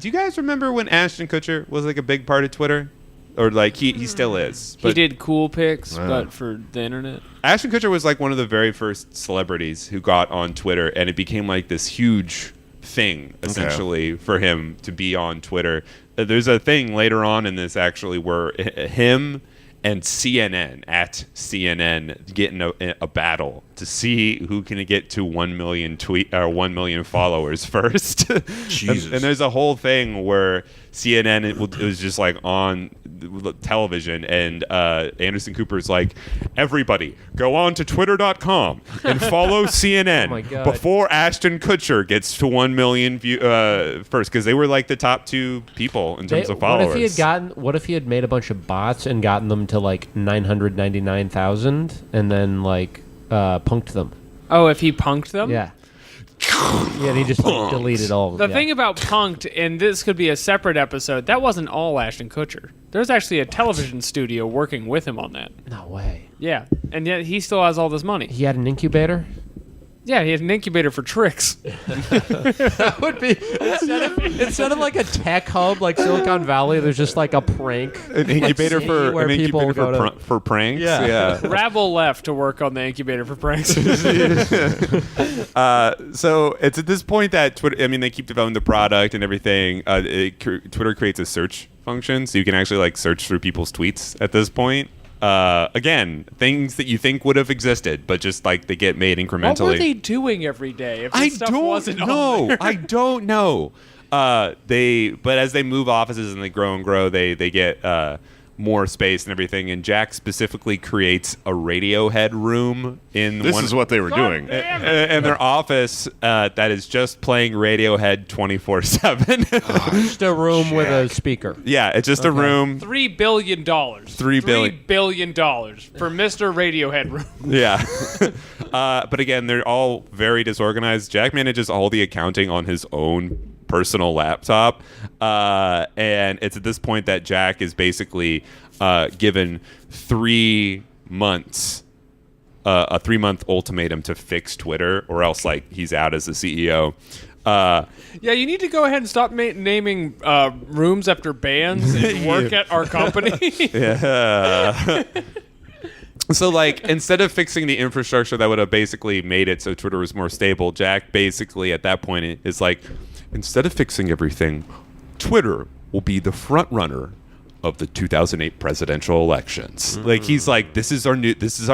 Do you guys remember when Ashton Kutcher was like a big part of Twitter? or like he still is. He But did cool pics, but for the internet. Ashton Kutcher was like one of the very first celebrities who got on Twitter, and it became like this huge thing essentially for him to be on Twitter. There's a thing later on in this actually where him and CNN get in a battle to see who can get to 1 million 1 million followers first. Jesus. And there's a whole thing where CNN it was just like on television, and Anderson Cooper's like, everybody go on to twitter.com and follow CNN Oh my God. before Ashton Kutcher gets to 1 million first, because they were like the top 2 people in terms of followers. What if he had made a bunch of bots and gotten them to like 999,000 and then like punked them? Oh, if he punked them? Yeah. Yeah, and he just like, deleted all of The them. thing about punked, and this could be a separate episode, that wasn't all Ashton Kutcher. There's actually a television studio working with him on that. No way. Yeah, and yet he still has all this money. He had an incubator? Yeah, he has an incubator for tricks. That would be instead of like a tech hub like Silicon Valley, there's just like a prank. An incubator City for where an people incubator go to- for pranks. Yeah. Yeah. Rabble left to work on the incubator for pranks. So it's at this point that Twitter. I mean, they keep developing the product and everything. Twitter creates a search function, so you can actually like search through people's tweets at this point. Again, things that you think would have existed, but just like they get made incrementally. What were they doing every day if this stuff wasn't on know. there? I don't know. But as they move offices and they grow and grow, they get more space and everything. And Jack specifically creates a Radiohead room in This is what they were doing. in their office that is just playing Radiohead 24/7. Just a room with a speaker. Yeah, it's just a room. $3 billion. $3 billion. $3 billion for Mr. Radiohead room. Yeah. But again, they're all very disorganized. Jack manages all the accounting on his own personal laptop. And it's at this point that Jack is basically given 3 months, a 3-month ultimatum to fix Twitter, or else like he's out as the CEO. Yeah, you need to go ahead and stop naming rooms after bands and work at our company. Yeah. So, like, instead of fixing the infrastructure that would have basically made it so Twitter was more stable, Jack basically at that point is like, instead of fixing everything, Twitter will be the front runner of the 2008 presidential elections. Like, he's like, this is our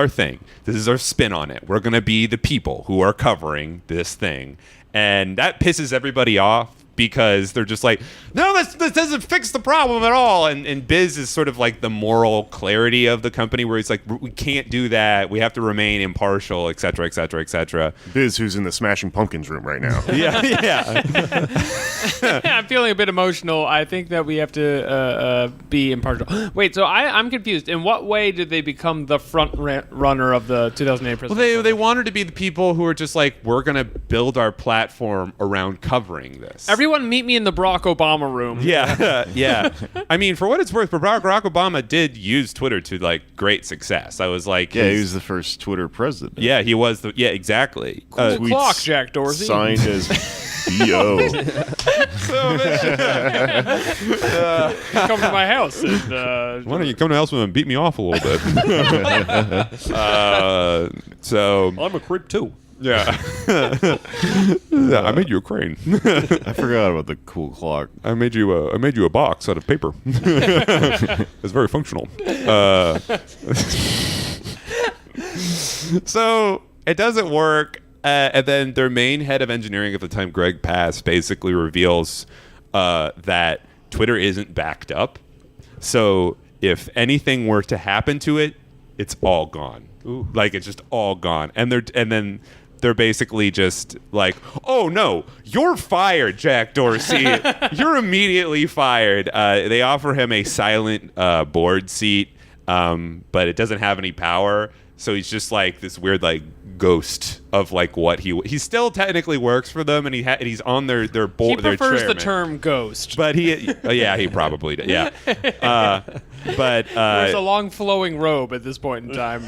thing. This is our spin on it. We're going to be the people who are covering this thing. And that pisses everybody off, because they're just like, no, this doesn't fix the problem at all. And Biz is sort of like the moral clarity of the company, where he's like, we can't do that. We have to remain impartial, et cetera, et cetera, et cetera. Biz, who's in the Smashing Pumpkins room right now. Yeah. I'm feeling a bit emotional. I think that we have to be impartial. Wait, so I'm confused. In what way did they become the front runner of the 2008 presidential? Well, they wanted to be the people who are just like, we're going to build our platform around covering this. Everyone meet me in the Barack Obama room. Yeah, yeah. I mean, for what it's worth, Barack Obama did use Twitter to like great success. I was like, Yeah, he was the first Twitter president. yeah, he was yeah, exactly. Cool Tweets clock, Jack Dorsey. Signed as B.O. Come to my house and Why don't you come to the house and beat me off a little bit? So I'm a creep too. yeah. Yeah, I made you a crane. I forgot about the cool clock. I made you a box out of paper. It's very functional. So it doesn't work. And then their main head of engineering at the time, Greg Pass, basically reveals that Twitter isn't backed up. So if anything were to happen to it, it's all gone. Ooh. Like, it's just all gone. And then they're basically just like, oh no, you're fired, Jack Dorsey. You're immediately fired. They offer him a silent board seat, but it doesn't have any power. So he's just like this weird like ghost of like what he still technically works for them, and he's on their board. he prefers their the chairman. term ghost. But he probably did. Yeah. But There's a long flowing robe at this point in time.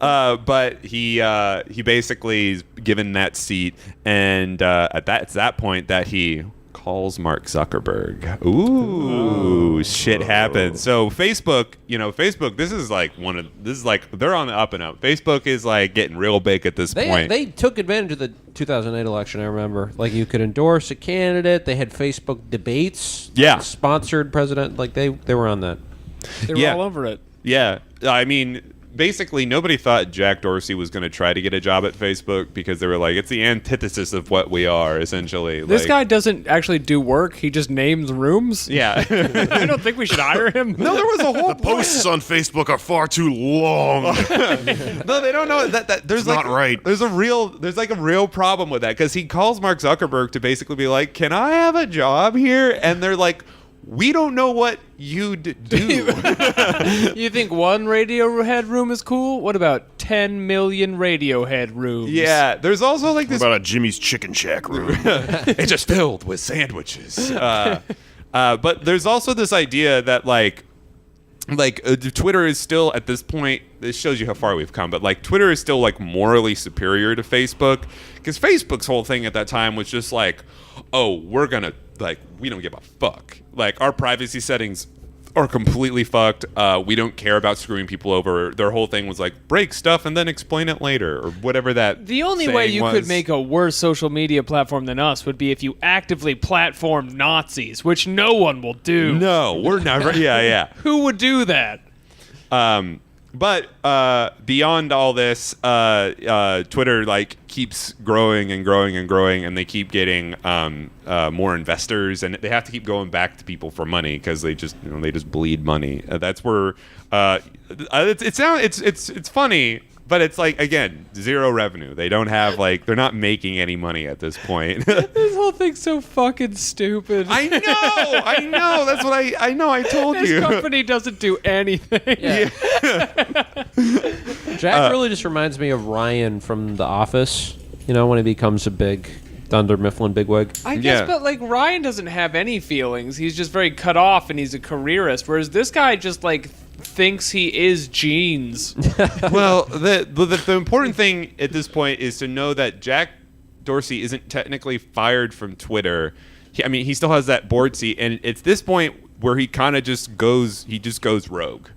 but he basically is given that seat, and it's that point that he calls Mark Zuckerberg. Ooh, shit happened. So Facebook, this is like they're on the up and up. Facebook is like getting real big at this point. They took advantage of the 2008 election. I remember, like, you could endorse a candidate. They had Facebook debates. Yeah. Sponsored president. Like they were on that. They were all over it. Yeah, I mean, basically nobody thought Jack Dorsey was going to try to get a job at Facebook because they were like, it's the antithesis of what we are, essentially. This guy doesn't actually do work. He just names rooms. Yeah. I don't think we should hire him. No, there was a whole Posts on Facebook are far too long. No, they don't know that there's It's not right. There's a real problem with that because he calls Mark Zuckerberg to basically be like, "Can I have a job here?" And they're like, "We don't know what you do." You think one Radiohead room is cool? What about 10 million Radiohead rooms? Yeah, there's also like What this. about a Jimmy's Chicken Shack room? It's just filled with sandwiches. But there's also this idea that Twitter is still at this point. This shows you how far we've come. But like Twitter is still like morally superior to Facebook because Facebook's whole thing at that time was just like, oh, we're gonna we don't give a fuck. Like our privacy settings are completely fucked. We don't care about screwing people over. Their whole thing was like break stuff and then explain it later or whatever that. The only way saying you was. could make a worse social media platform than us would be if you actively platformed Nazis, which no one will do. No, we're never. Yeah. Who would do that? But beyond all this, Twitter keeps growing and growing and growing, and they keep getting more investors, and they have to keep going back to people for money because they just bleed money. That's where it's funny, but it's like again zero revenue. They don't have they're not making any money at this point. This whole thing's so fucking stupid. I know. That's what I know. I told This you. company doesn't do anything. Yeah. Jack really just reminds me of Ryan from The Office. When he becomes a big Dunder Mifflin bigwig. I guess, Yeah. but Ryan doesn't have any feelings. He's just very cut off, and he's a careerist. Whereas this guy just thinks he is Jeans. Well, the important thing at this point is to know that Jack Dorsey isn't technically fired from Twitter. He still has that board seat, and it's this point where he kind of just goes rogue.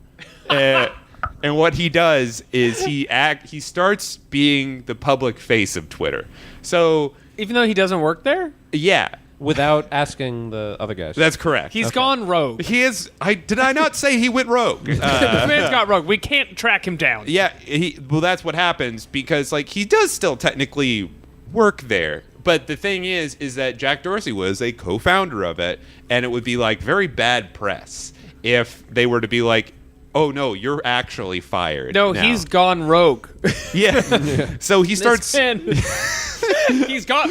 And what he does is he starts being the public face of Twitter. So Even though he doesn't work there? yeah, Without asking the other guys. that's correct. He's gone rogue. He is. Did I not say he went rogue? This man's got rogue. We can't track him down. Yeah, that's what happens because he does still technically work there. But the thing is that Jack Dorsey was a co-founder of it, and it would be very bad press if they were to be like, "Oh no, you're actually fired." No, now." he's gone rogue. Yeah. So he starts.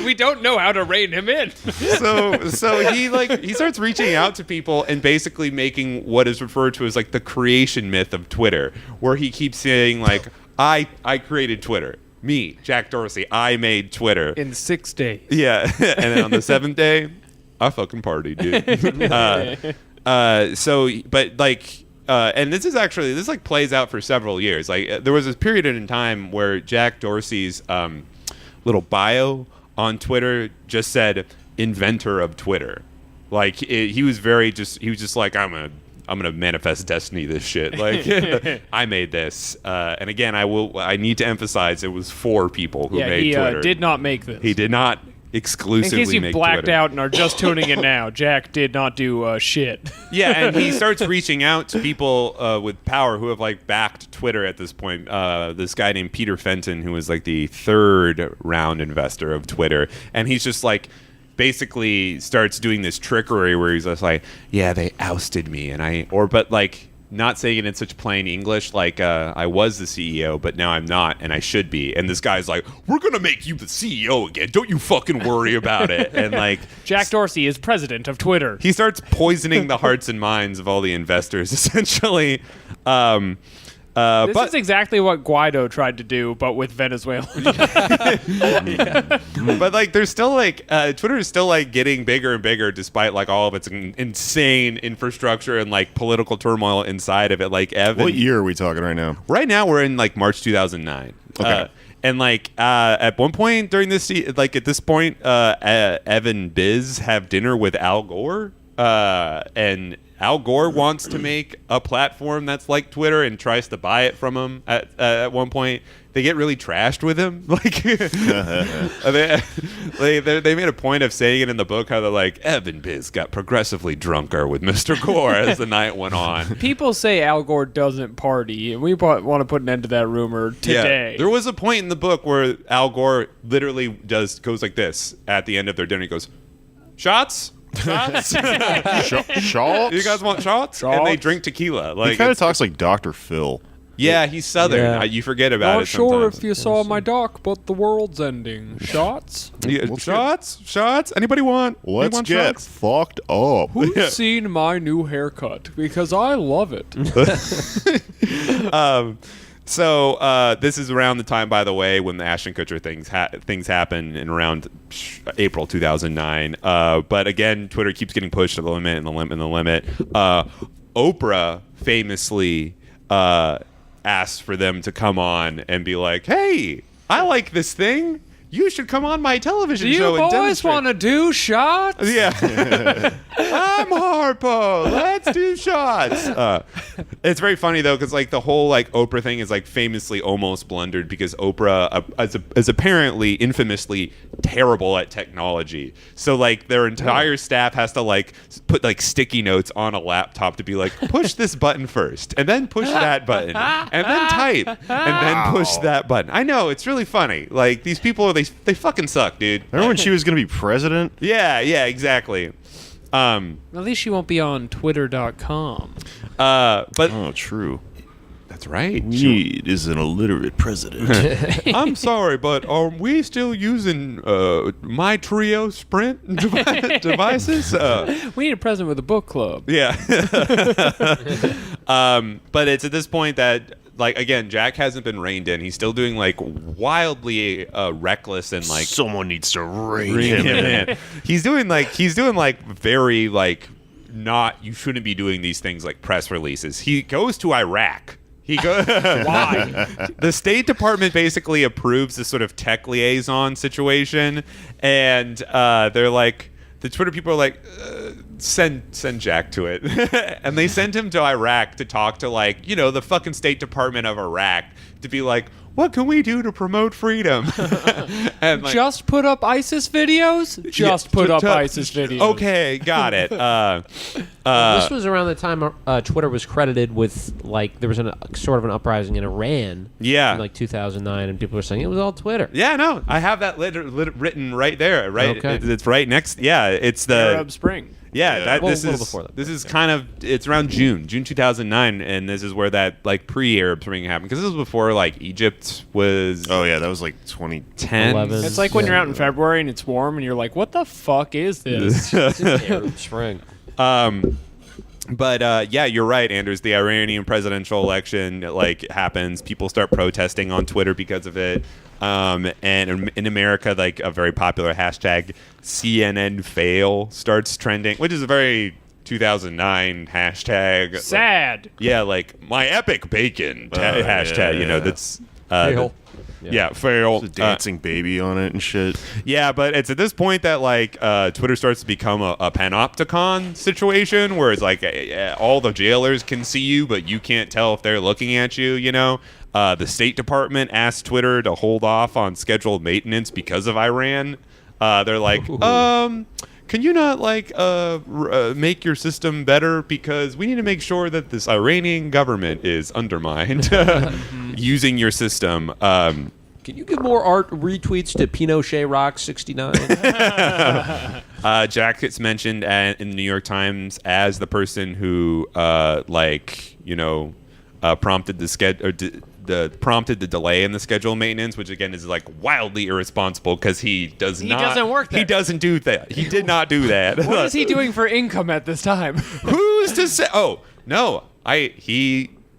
We don't know how to rein him in. So he starts reaching out to people and basically making what is referred to as the creation myth of Twitter, where he keeps saying I created Twitter. Me, Jack Dorsey, I made Twitter. In 6 days. Yeah, and then on the 7th day, I fucking partied, dude. And this plays out for several years. There was this period in time where Jack Dorsey's little bio on Twitter just said "inventor of Twitter." He was just like, I'm gonna manifest destiny this shit. I made this, and again, I need to emphasize it was 4 people who made Twitter. He did not make this. He did not In exclusively case you make blacked Twitter. out and are just tuning in now, Jack did not do shit. Yeah, and he starts reaching out to people with power who have backed Twitter at this point. This guy named Peter Fenton, who was the 3rd round investor of Twitter, and he's just basically starts doing this trickery where he's just yeah, they ousted me, and not saying it in such plain English, I was the CEO, but now I'm not, and I should be. And this guy's we're gonna make you the CEO again. Don't you fucking worry about it. And Jack Dorsey is president of Twitter. he starts poisoning the hearts and minds of all the investors, essentially. This is exactly what Guaido tried to do, but with Venezuela. But there's still Twitter is still getting bigger and bigger despite all of its insane infrastructure and political turmoil inside of it. Evan, What year are we talking right now? right now we're in March 2009. Okay. And like at one point during this, like at this point, Evan Biz have dinner with Al Gore, and Al Gore wants to make a platform that's like Twitter and tries to buy it from him. At one point, they get really trashed with him. Like they made a point of saying it in the book how they're like, Evan Biz got progressively drunker with Mr. Gore as the night went on. People say Al Gore doesn't party, and we want to put an end to that rumor today. Yeah. There was a point in the book where Al Gore literally goes like this at the end of their dinner. He goes, "Shots." Shots? You guys want shots? And they drink tequila. Like He kind of talks like Dr. Phil. yeah, he's Southern. Yeah. You forget about it sometimes. you saw my doc, but the world's ending. Shots? Yeah, shots. Anybody want? Let's anyone get shots? fucked up. Who's seen my new haircut? Because I love it. So this is around the time, by the way, when the Ashton Kutcher things happen in around April 2009. But again, Twitter keeps getting pushed to the limit and the limit and the limit. Oprah famously asked for them to come on and be like, "Hey, I like this thing. You should come on my television Do show you and boys demonstrate." want to do shots? Yeah. I'm Harpo. Let's do shots. It's very funny though, because like the whole like Oprah thing is like famously almost blundered because Oprah is apparently infamously terrible at technology. So like their entire staff has to like put like sticky notes on a laptop to be like, push this button first, and then push that button, and then type, and then push that button. I know, it's really funny. Like these people, they fucking suck, dude. Remember when she was going to be president? Yeah, exactly. At least she won't be on Twitter.com. But Oh, true. that's right. Need is an illiterate president. I'm sorry, but are we still using My Trio Sprint devices? We need a president with a book club. Yeah. But it's at this point that, like, again, Jack hasn't been reined in. He's still doing like wildly reckless and like Someone needs to rein bring him him in. in. He's doing like very like not, you shouldn't be doing these things like press releases. He goes to Iraq. He goes. Why? The State Department basically approves this sort of tech liaison situation, and they're like, the Twitter people are like, send Jack to it. And they sent him to Iraq to talk to, like, you know, the fucking State Department of Iraq to be like, what can we do to promote freedom? And like, Just put up ISIS videos? Just put up ISIS videos. Okay, got it. This was around the time Twitter was credited with, like, there was sort of an uprising in Iran. Yeah. In, like, 2009, and people were saying it was all Twitter. Yeah, no, I have that written right there. Right, Okay. it's right next. Yeah, it's the Arab Spring. Yeah, that Well, this a little is before that. this is kind of, it's around June 2009, and this is where that like pre-Arab Spring happened, because this was before like Egypt was Oh, yeah, that was like 20. 10. 11. It's like when Yeah. you're out in February and it's warm and you're like, what the fuck is this? It's in Arab Spring. But yeah, you're right, Anders. The Iranian presidential election like happens. People start protesting on Twitter because of it. And in America, like a very popular hashtag CNN fail starts trending, which is a very 2009 hashtag. Sad. Yeah, like my epic bacon hashtag. yeah, You know, yeah. that's Fail. Yeah, fail. There's a dancing baby on it and shit. Yeah, but it's at this point that like Twitter starts to become a panopticon situation where it's like all the jailers can see you, but you can't tell if they're looking at you. You know, the State Department asked Twitter to hold off on scheduled maintenance because of Iran. They're like, can you not like make your system better, because we need to make sure that this Iranian government is undermined using your system. Can you give more art retweets to Pinochet Rock 69? Jack gets mentioned in the New York Times as the person who, prompted the schedule. Prompted the delay in the schedule maintenance, which again is like wildly irresponsible because he doesn't work there. He doesn't do that. He did not do that. What is he doing for income at this time? Who's to say? Oh no,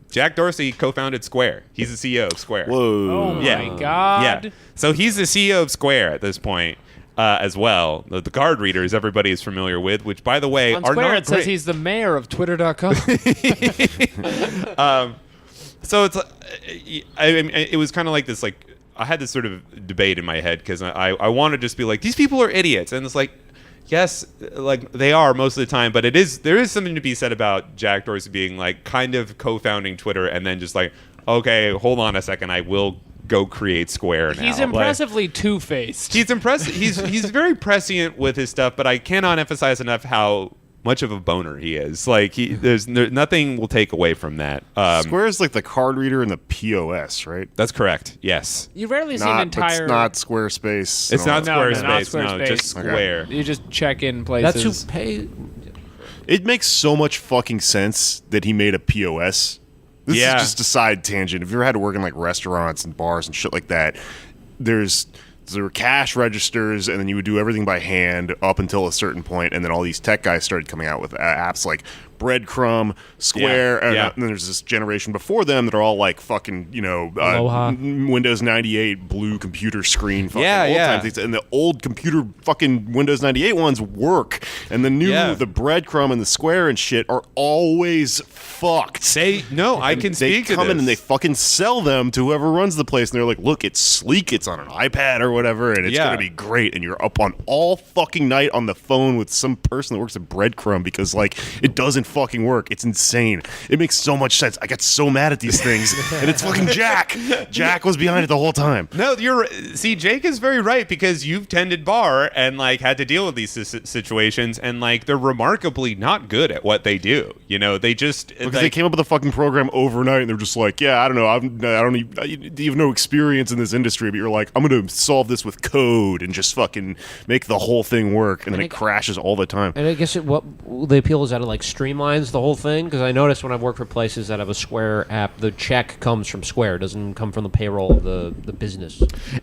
Jack Dorsey co-founded Square. He's the CEO of Square. Whoa. Oh Yeah. my god. Yeah. So he's the CEO of Square at this point. As well, the card readers everybody is familiar with, which by the way On are Square not it says great. he's the mayor of Twitter.com. So it's, I mean, it was kind of like this, like I had this sort of debate in my head because I want to just be like, these people are idiots, and it's like, yes, like they are most of the time, but there is something to be said about Jack Dorsey being like kind of co-founding Twitter and then just like, okay, hold on a second, I will go create Square now. He's Like, impressively two-faced. he's impressive. He's very prescient with his stuff, but I cannot emphasize enough how much of a boner he is. Like there's nothing will take away from that. Square is like the card reader and the POS, right? That's correct. Yes. You rarely see an But entire. it's not Squarespace. It's not No, no, Squarespace. not No, Squarespace. just Square. You just check in That's places. who pay. It makes so much fucking sense that he made a POS. This Yeah. is just a side tangent. If you ever had to work in like restaurants and bars and shit like that, there were cash registers, and then you would do everything by hand up until a certain point, and then all these tech guys started coming out with apps like Breadcrumb, Square, Yeah, yeah. and then there's this generation before them that are all like fucking, Aloha. Windows 98 blue computer screen fucking Yeah, old yeah. time things. And the old computer fucking Windows 98 ones work, and the new, Yeah. the Breadcrumb and the Square and shit are always fucked. I can They speak to come in this. and they fucking sell them to whoever runs the place, and they're like, "Look, it's sleek. It's on an iPad or whatever, and it's Yeah. gonna be great." And you're up on all fucking night on the phone with some person that works at Breadcrumb because like it doesn't fucking work. It's insane. It makes so much sense. I got so mad at these things, and it's fucking Jack. Jack was behind it the whole time. No, see, Jake is very right because you've tended bar and like had to deal with these situations, and like they're remarkably not good at what they do. You know, they just Because like, they came up with a fucking program overnight, and they're just like, "Yeah, I don't know. I don't even, you have no experience in this industry, but you're like, I'm going to solve this with code and just fucking make the whole thing work," and then it crashes all the time. And I guess what the appeal is that it like streamlines the whole thing, because I noticed when I've worked for places that have a Square app, the check comes from Square, it doesn't come from the payroll of the business.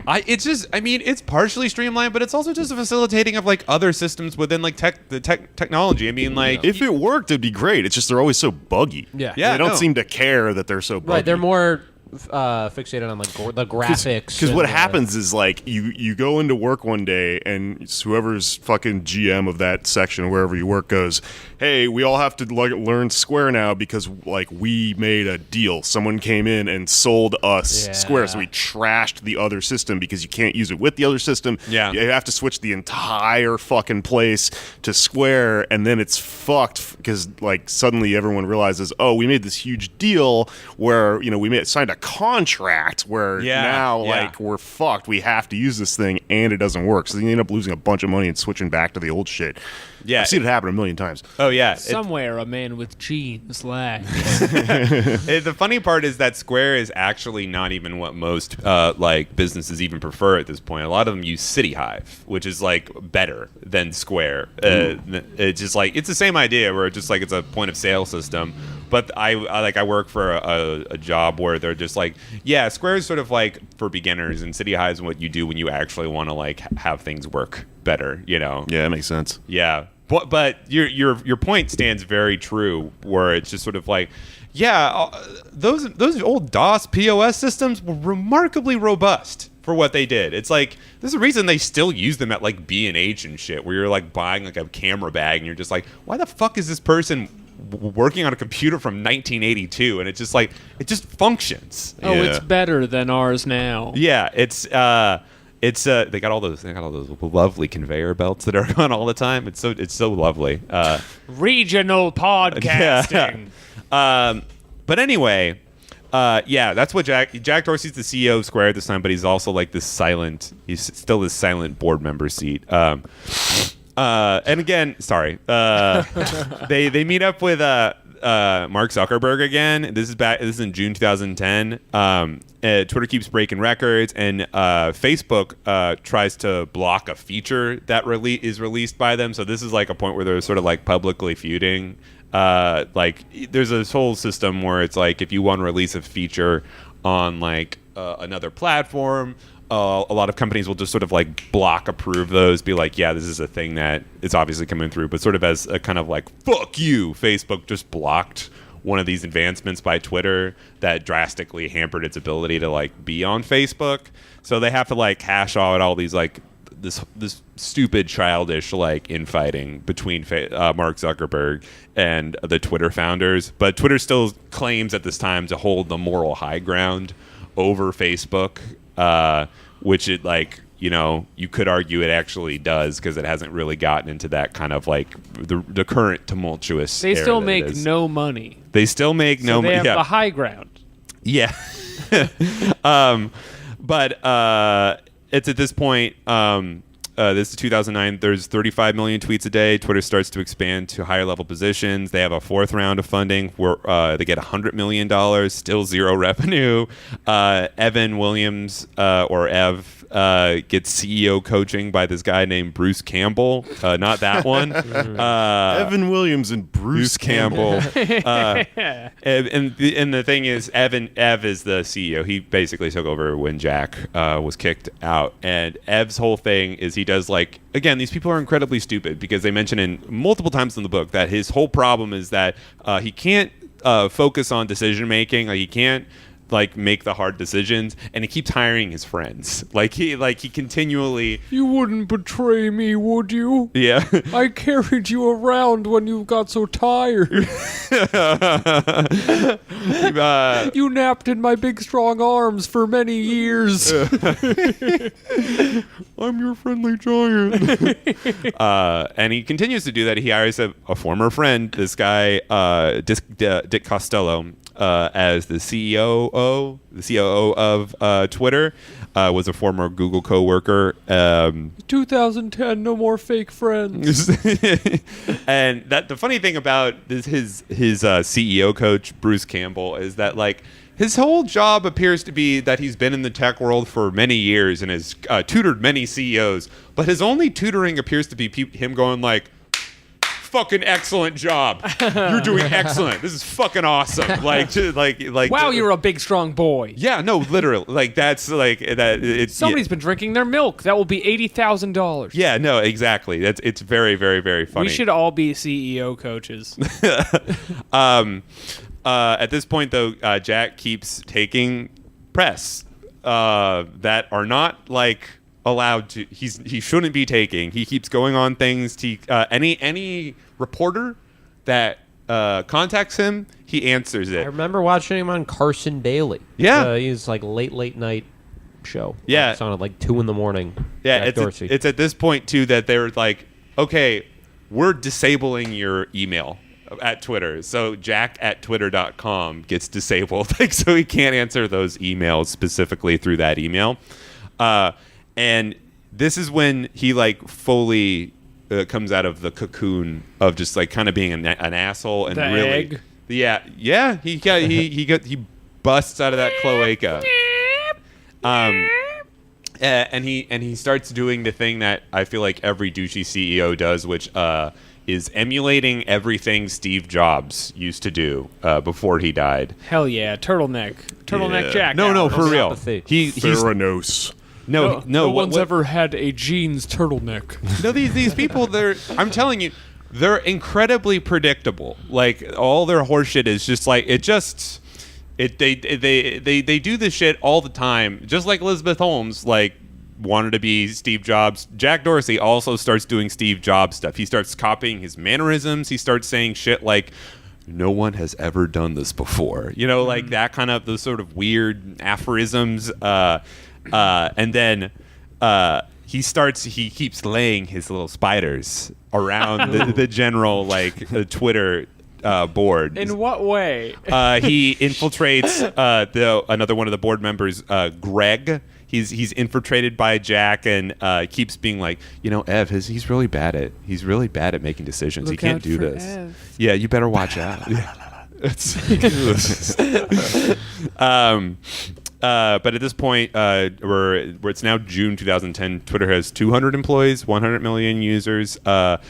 it's partially streamlined, but it's also just a facilitating of like other systems within like technology. I mean, like If it worked, it'd be great. It's just they're always so buggy. Yeah. Yeah, they don't no. seem to care that they're so buggy. Right, they're more fixated on like the graphics. Because what and, happens is like you go into work one day and whoever's fucking GM of that section wherever you work goes, "Hey, we all have to like learn Square now because like we made a deal. Someone came in and sold us Yeah. Square, so we trashed the other system because you can't use it with the other system. Yeah. You have to switch the entire fucking place to Square, and then it's fucked because like suddenly everyone realizes, oh, we made this huge deal where we signed a contract where Yeah, now yeah. like we're fucked. We have to use this thing, and it doesn't work. So you end up losing a bunch of money and switching back to the old shit. Yeah. I've seen it happen a million times. oh yeah, Somewhere a man with jeans lags. The funny part is that Square is actually not even what most like businesses even prefer at this point. A lot of them use City Hive, which is like better than Square. It's just like it's the same idea where it's just like it's a point of sale system. But I work for a job where they're just like, yeah, Square is sort of like for beginners, and City Hive is what you do when you actually want to like have things work better. Yeah, that makes sense. Yeah, but your point stands very true. Where it's just sort of like, yeah, those old DOS POS systems were remarkably robust for what they did. It's like there's a reason they still use them at like B&H and shit, where you're like buying like a camera bag and you're just like, why the fuck is this person working on a computer from 1982? And it's just like it just functions. Oh, Yeah. it's better than ours now. Yeah, it's they got all those lovely conveyor belts that are on all the time. It's so lovely. Regional podcasting. But anyway, that's what Jack Dorsey's the CEO of Square at this time, but he's also like he's still this silent board member seat. And again, sorry, they meet up with Mark Zuckerberg again. This is in June 2010. Twitter keeps breaking records, and Facebook tries to block a feature that is released by them. So this is like a point where they're sort of like publicly feuding. Like there's this whole system where it's like if you want to release a feature on like another platform, a lot of companies will just sort of like approve those, be like, yeah, this is a thing that is obviously coming through, but sort of as a kind of like, fuck you, Facebook just blocked one of these advancements by Twitter that drastically hampered its ability to like be on Facebook. So they have to like hash out all these like this stupid childish like infighting between Mark Zuckerberg and the Twitter founders. But Twitter still claims at this time to hold the moral high ground over Facebook. which it like. You could argue it actually does because it hasn't really gotten into that kind of like the current tumultuous. They era still that it make is. no money. They still make no So they money. have Yeah. the high ground. Yeah. But it's at this point, this is 2009. There's 35 million tweets a day. Twitter starts to expand to higher level positions. They have a fourth round of funding where they get $100 million, still zero revenue. Evan Williams, or Ev, gets CEO coaching by this guy named Bruce Campbell. Not that one. Evan Williams and Bruce Campbell. And the thing is, Ev is the CEO. He basically took over when Jack was kicked out. And Ev's whole thing is he does like, again, these people are incredibly stupid because they mention in multiple times in the book that his whole problem is that he can't focus on decision making. Like he can't like make the hard decisions, and he keeps hiring his friends. Like he continually. You wouldn't betray me, would you? Yeah. I carried you around when you got so tired. You napped in my big strong arms for many years. I'm your friendly giant. And he continues to do that. He hires a former friend, this guy, Dick Costello, as the COO of Twitter. Was a former Google coworker. 2010, no more fake friends. And that the funny thing about his CEO coach Bruce Campbell is that like his whole job appears to be that he's been in the tech world for many years and has tutored many CEOs, but his only tutoring appears to be him going like, fucking excellent job. You're doing excellent. This is fucking awesome. Like Wow, you're a big strong boy. yeah, no, literally. Like that's like that. It's Somebody's been drinking their milk. That will be $80,000. yeah, no, exactly. It's very, very, very funny. We should all be CEO coaches. At this point, though, Jack keeps taking press that are not like allowed to. He shouldn't be taking. He keeps going on things. Any reporter that contacts him, he answers I it. remember watching him on Carson Daly. Yeah. He's like late night show. Yeah. It's on at like 2 a.m. Yeah, Jack Dorsey. it's at this point too that they're like, okay, we're disabling your email at Twitter. So Jack at twitter.com gets disabled, like so he can't answer those emails specifically through that email. And this is when he like fully comes out of the cocoon of just like kind of being an asshole and The really, egg? yeah. He busts out of that cloaca. And he starts doing the thing that I feel like every douchey CEO does, which is emulating everything Steve Jobs used to do before he died. Hell yeah, turtleneck Yeah. Jack. No, for real. Apathy. He's Theranos. no. No what- one's what- ever had a jeans turtleneck. No, these people, I'm telling you, they're incredibly predictable. Like all their horseshit is just like they do this shit all the time. Just like Elizabeth Holmes, like wanted to be Steve Jobs. Jack Dorsey also starts doing Steve Jobs stuff. He starts copying his mannerisms. He starts saying shit like, no one has ever done this before. You know, like that kind of those sort of weird aphorisms. And then he keeps laying his little spiders around the general like Twitter board. In what way? He infiltrates another one of the board members, Greg. He's infiltrated by Jack and keeps being like, Ev, he's really bad at making decisions. He Look can't out do for this. Ev. Yeah, you better watch out. But at this point, where it's now June 2010, Twitter has 200 employees, 100 million users. The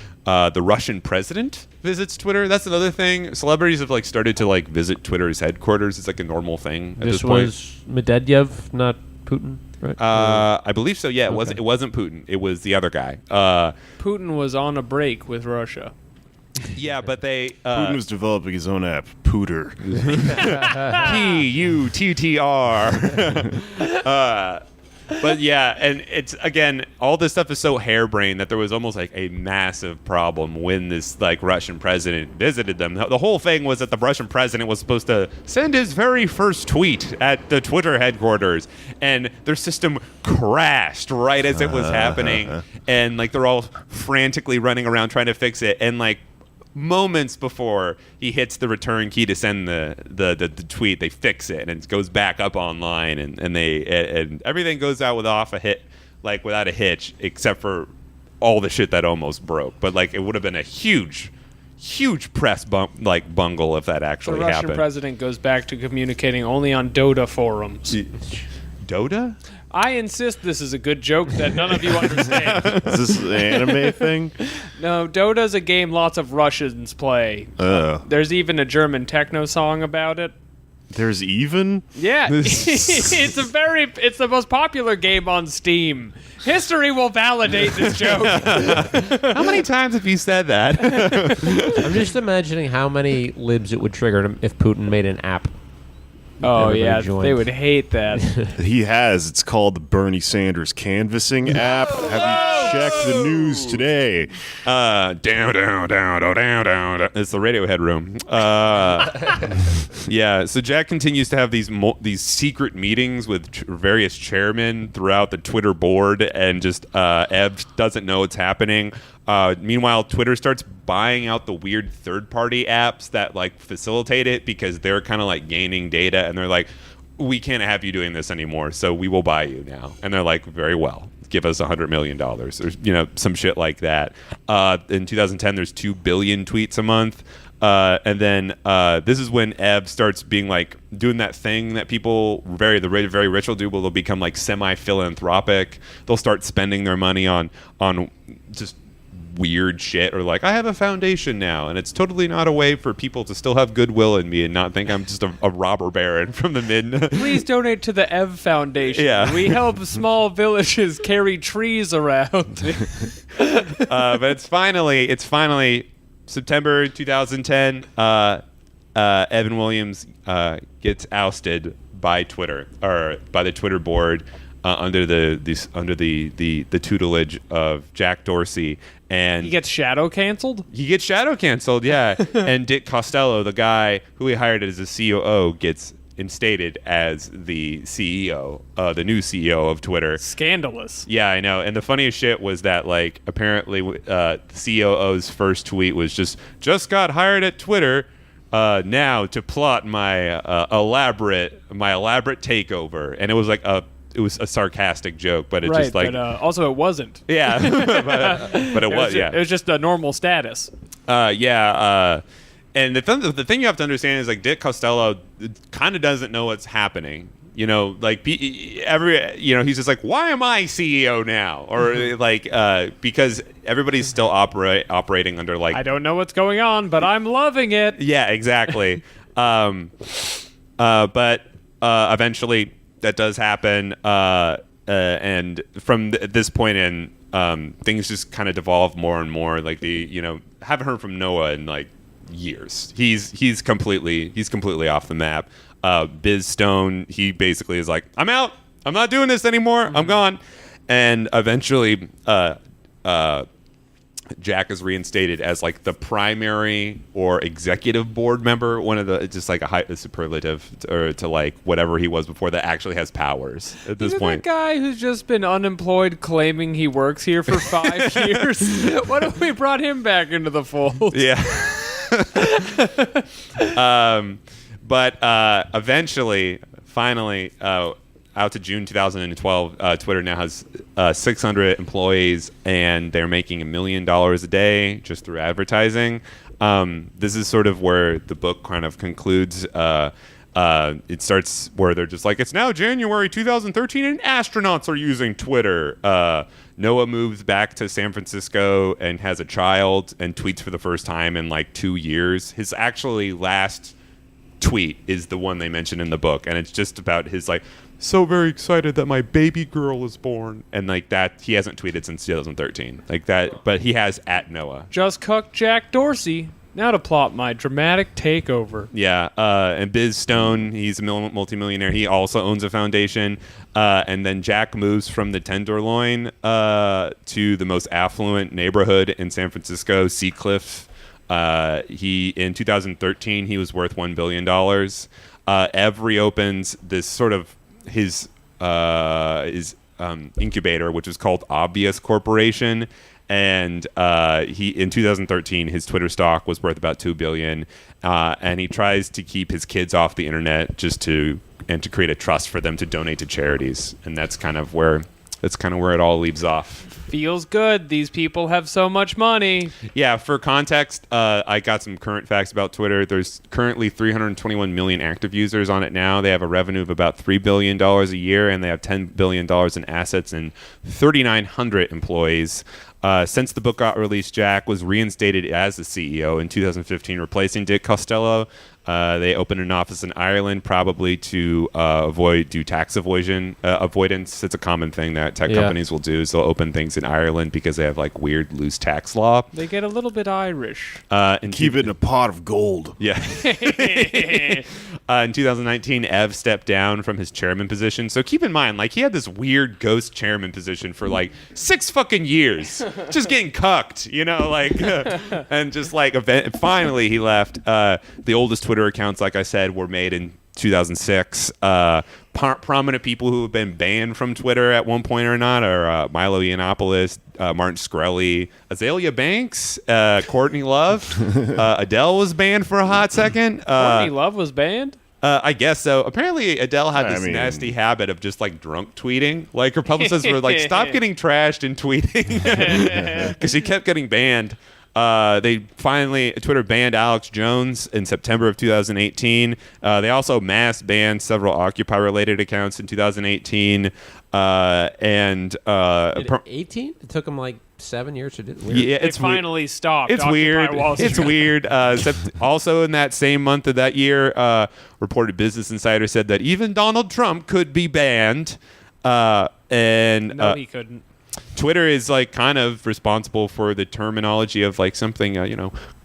Russian president visits Twitter. That's another thing. Celebrities have like started to like visit Twitter's headquarters. It's like a normal thing at this This point. was Medvedev, not Putin, right? I believe so. Yeah, it wasn't Putin. It was the other guy. Putin was on a break with Russia. Yeah, but they Putin was developing his own app, Pooter. Puttr. But yeah, and it's again, all this stuff is so harebrained that there was almost like a massive problem when this like Russian president visited them. The whole thing was that the Russian president was supposed to send his very first tweet at the Twitter headquarters, and their system crashed right as it was happening, and like they're all frantically running around trying to fix it, and like moments before he hits the return key to send the tweet, they fix it and it goes back up online, and everything goes out without a hitch, except for all the shit that almost broke. But like it would have been a huge press bungle if that actually The Russian happened. president goes back to communicating only on Dota forums. Dota? I insist this is a good joke that none of you understand. Is this an anime thing? No, Dota's a game lots of Russians play. There's even a German techno song about it. There's even? Yeah, it's the most popular game on Steam. History will validate this joke. How many times have you said that? I'm just imagining how many libs it would trigger if Putin made an app. Oh Everybody yeah, joins. they would hate that. He has. It's called the Bernie Sanders Canvassing app. Have you checked the news today? Down. It's the Radiohead room. Yeah. So Jack continues to have these secret meetings with various chairmen throughout the Twitter board, and just Ev doesn't know what's happening. Meanwhile, Twitter starts buying out the weird third-party apps that like facilitate it, because they're kind of like gaining data, and they're like, we can't have you doing this anymore, so we will buy you now. And they're like, very well, give us $100 million, or some shit like that. In 2010, there's 2 billion tweets a month. And then this is when Ev starts being like doing that thing that people very rich will do. They'll become like semi-philanthropic. They'll start spending their money on just weird shit, or like, I have a foundation now, and it's totally not a way for people to still have goodwill in me and not think I'm just a robber baron from the mid. Please donate to the Ev Foundation. Yeah. We help small villages carry trees around. But it's finally September 2010. Evan Williams gets ousted by Twitter, or by the Twitter board, under the tutelage of Jack Dorsey, and He gets shadow canceled? He gets shadow canceled, yeah. And Dick Costello, the guy who he hired as a COO, gets instated as the CEO, the new CEO of Twitter. Scandalous. Yeah, I know. And the funniest shit was that, like, apparently the COO's first tweet was just got hired at Twitter now to plot my elaborate takeover. And it was like a sarcastic joke, but it Right, just like but also it wasn't. yeah, but it was yeah. It was just a normal status. And the thing you have to understand is, like, Dick Costello kind of doesn't know what's happening. Like he's just like, why am I CEO now? Or like because everybody's still operating under like, I don't know what's going on, but I'm loving it. yeah, exactly. But eventually that does happen, and from this point in, things just kind of devolve more and more. Like haven't heard from Noah in like years. He's completely off the map. Biz Stone, he basically is like, I'm out. I'm not doing this anymore. I'm gone. And eventually, Jack is reinstated as like the primary or executive board member, one of the, just like a superlative to like whatever he was before, that actually has powers at this Isn't point. that guy who's just been unemployed claiming he works here for 5 years? What if we brought him back into the fold? Yeah. But eventually, finally, out to June 2012, Twitter now has 600 employees, and they're making $1 million a day just through advertising. This is sort of where the book kind of concludes. It starts where they're just like, it's now January 2013, and astronauts are using Twitter. Noah moves back to San Francisco and has a child and tweets for the first time in like 2 years. His actually last tweet is the one they mention in the book, and it's just about his like, so very excited that my baby girl is born, and like that. He hasn't tweeted since 2013 like that, but he has at Noah. Just cucked Jack Dorsey. Now to plot my dramatic takeover. Yeah, and Biz Stone, he's a multimillionaire. He also owns a foundation. And then Jack moves from the Tenderloin to the most affluent neighborhood in San Francisco, Seacliff. In 2013, he was worth $1 billion. Ev reopens this sort of his incubator, which is called Obvious Corporation. And he in 2013, his Twitter stock was worth about $2 billion. And he tries to keep his kids off the internet to create a trust for them to donate to charities. And that's kind of where it all leaves off. Feels good. These people have so much money. Yeah, for context, I got some current facts about Twitter. There's currently 321 million active users on it now. They have a revenue of about $3 billion a year, and they have $10 billion in assets and 3,900 employees. Since the book got released, Jack was reinstated as the CEO in 2015, replacing Dick Costello. They opened an office in Ireland, probably to do tax avoidance. It's a common thing that tech companies will do. So they'll open things in Ireland because they have like weird loose tax law. They get a little bit Irish. And keep it in a pot of gold. Yeah. In 2019, Ev stepped down from his chairman position. So keep in mind, like, he had this weird ghost chairman position for like 6 fucking years, just getting cucked, and just like finally he left. The oldest Twitter accounts, like I said, were made in 2006. Prominent people who have been banned from Twitter at one point or not are Milo Yiannopoulos, Martin Shkreli, Azalea Banks, Courtney Love. Adele was banned for a hot second. Courtney Love was banned? I guess so. Apparently, Adele had this nasty habit of just like drunk tweeting. Like, her publicists were like, "Stop getting trashed and tweeting," because she kept getting banned. Twitter banned Alex Jones in September of 2018. They also mass banned several Occupy-related accounts in 2018. 18? It took them like 7 years to do it. Weird. Yeah, It finally stopped. It's Occupy weird. Wall Street. It's weird. Also, in that same month of that year, reported Business Insider said that even Donald Trump could be banned. No, he couldn't. Twitter is like kind of responsible for the terminology of like something,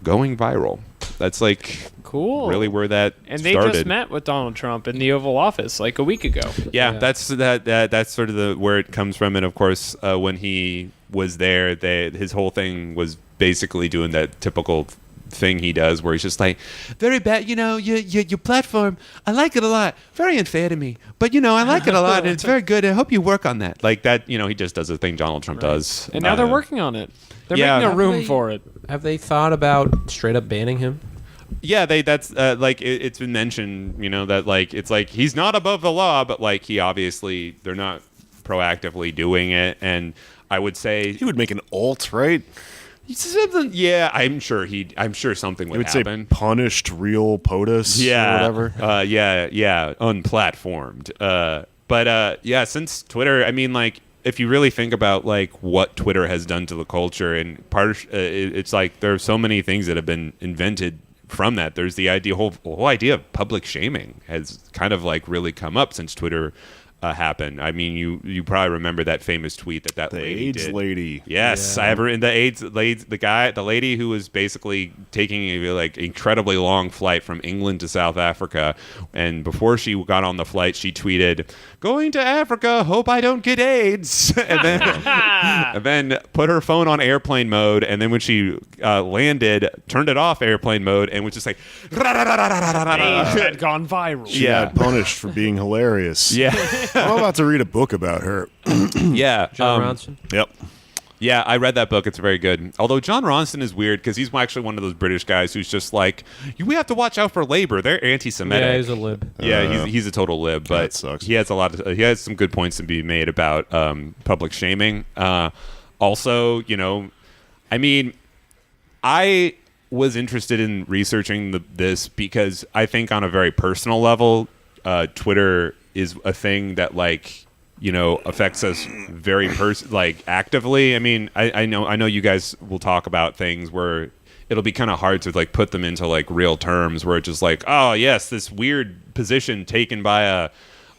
going viral. That's like cool. Really where that and they started. just met with Donald Trump in the Oval Office like a week ago. Yeah. That's sort of where it comes from. And of course, when he was there, his whole thing was basically doing that typical thing he does where he's just like, very bad, your platform, I like it a lot, very unfair to me, but I like it a lot and it's very good, I hope you work on that, like that. He just does the thing Donald Trump does, and now they're working on it. They're making a room for it. Have they thought about straight up banning him? Yeah, it's been mentioned, that like it's like he's not above the law, but like they're not proactively doing it. And I would say He would make an alt, right? Yeah, I'm sure something would happen. Say punished real POTUS or whatever. Unplatformed. But since Twitter, I mean, like, if you really think about like what Twitter has done to the culture, and it's like there are so many things that have been invented from that. There's the whole idea of public shaming has kind of like really come up since Twitter happened. I mean, you probably remember that famous tweet that The lady AIDS did. lady. Yes, I ever in the lady who was basically taking a like incredibly long flight from England to South Africa, and before she got on the flight, she tweeted, "Going to Africa, hope I don't get AIDS," and then put her phone on airplane mode, and then when she landed, turned it off airplane mode, and was just like, AIDS had gone viral. She got punished for being hilarious. yeah. I'm about to read a book about her. Yeah, John Ronson? Yep. Yeah, I read that book. It's very good. Although John Ronson is weird because he's actually one of those British guys who's just like, we have to watch out for Labour. They're anti-Semitic. Yeah, he's a lib. Yeah, he's a total lib. But that sucks. he has he has some good points to be made about public shaming. Also, I mean, I was interested in researching this because I think on a very personal level, Twitter is a thing that affects us very actively. I mean, I know you guys will talk about things where it'll be kind of hard to put them into real terms, where it's just oh yes, this weird position taken by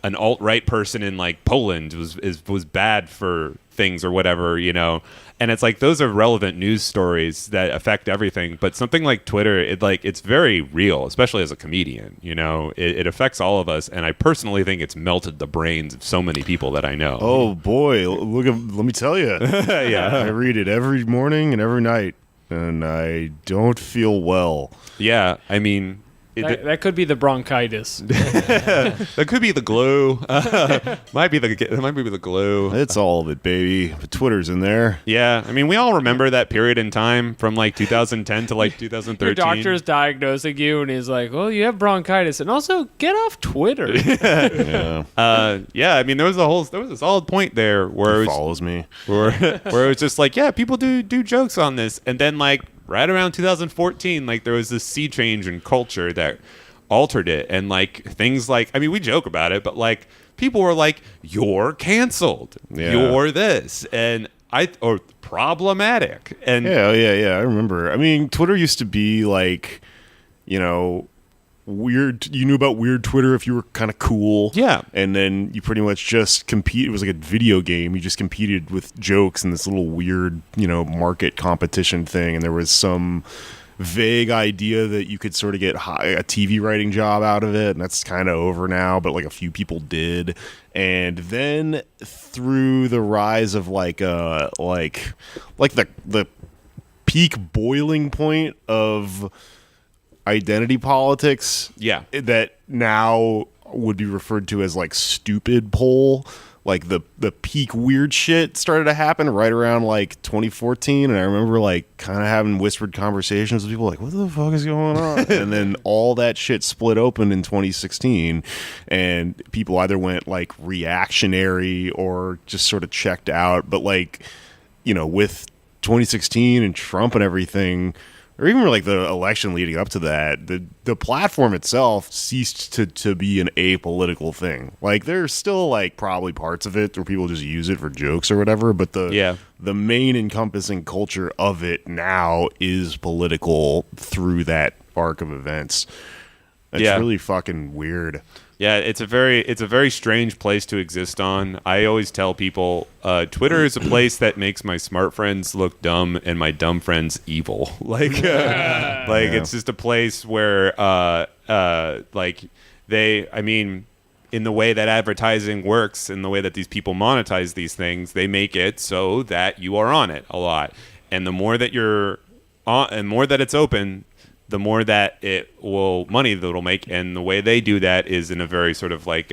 an alt-right person in like Poland was bad for things or whatever, you know. And it's like those are relevant news stories that affect everything. But something like Twitter, it's very real, especially as a comedian. You know, it affects all of us. And I personally think it's melted the brains of so many people that I know. Oh boy, let me tell you. Yeah. I read it every morning and every night, and I don't feel well. Yeah, I mean, That could be the bronchitis. that could be the glue. Might be the glue. It's all of it, baby. But Twitter's in there. Yeah, I mean, we all remember that period in time from like 2010 to like 2013. Your doctor's diagnosing you, and he's like, "Well, you have bronchitis, and also get off Twitter." Yeah, Yeah, I mean, there was a solid point there where it it was, follows me. where it was just like, yeah, people do jokes on this, and then like right around 2014, like there was this sea change in culture that altered it, and like things like, I mean, we joke about it, but like people were like, "You're canceled, Yeah. you're this," and or problematic, and Yeah. I remember. I mean, Twitter used to be like, you know, weird. You knew about weird Twitter if you were kind of cool. Yeah. And then you pretty much just compete. It was like a video game. You just competed with jokes in this little weird, you know, market competition thing. And there was some vague idea that you could sort of get a TV writing job out of it, and that's kind of over now, but like a few people did. And then through the rise of like the peak boiling point of identity politics, Yeah. that now would be referred to as like stupid poll, like the peak weird shit started to happen right around like 2014, and I remember like kind of having whispered conversations with people like, what the fuck is going on? And then all that shit split open in 2016, and people either went like reactionary or just sort of checked out. But like, you know, with 2016 and Trump and everything, or even like the election leading up to that, the platform itself ceased to be an apolitical thing. Like there's still like probably parts of it where people just use it for jokes or whatever, but the main encompassing culture of it now is political through that arc of events. It's really fucking weird. Yeah, it's a very strange place to exist on. I always tell people, Twitter is a place that makes my smart friends look dumb and my dumb friends evil. It's just a place where, I mean, in the way that advertising works, in the way that these people monetize these things, they make it so that you are on it a lot. And the more that you're on, and more that it's open, the more that money that it'll make. And the way they do that is in a very sort of like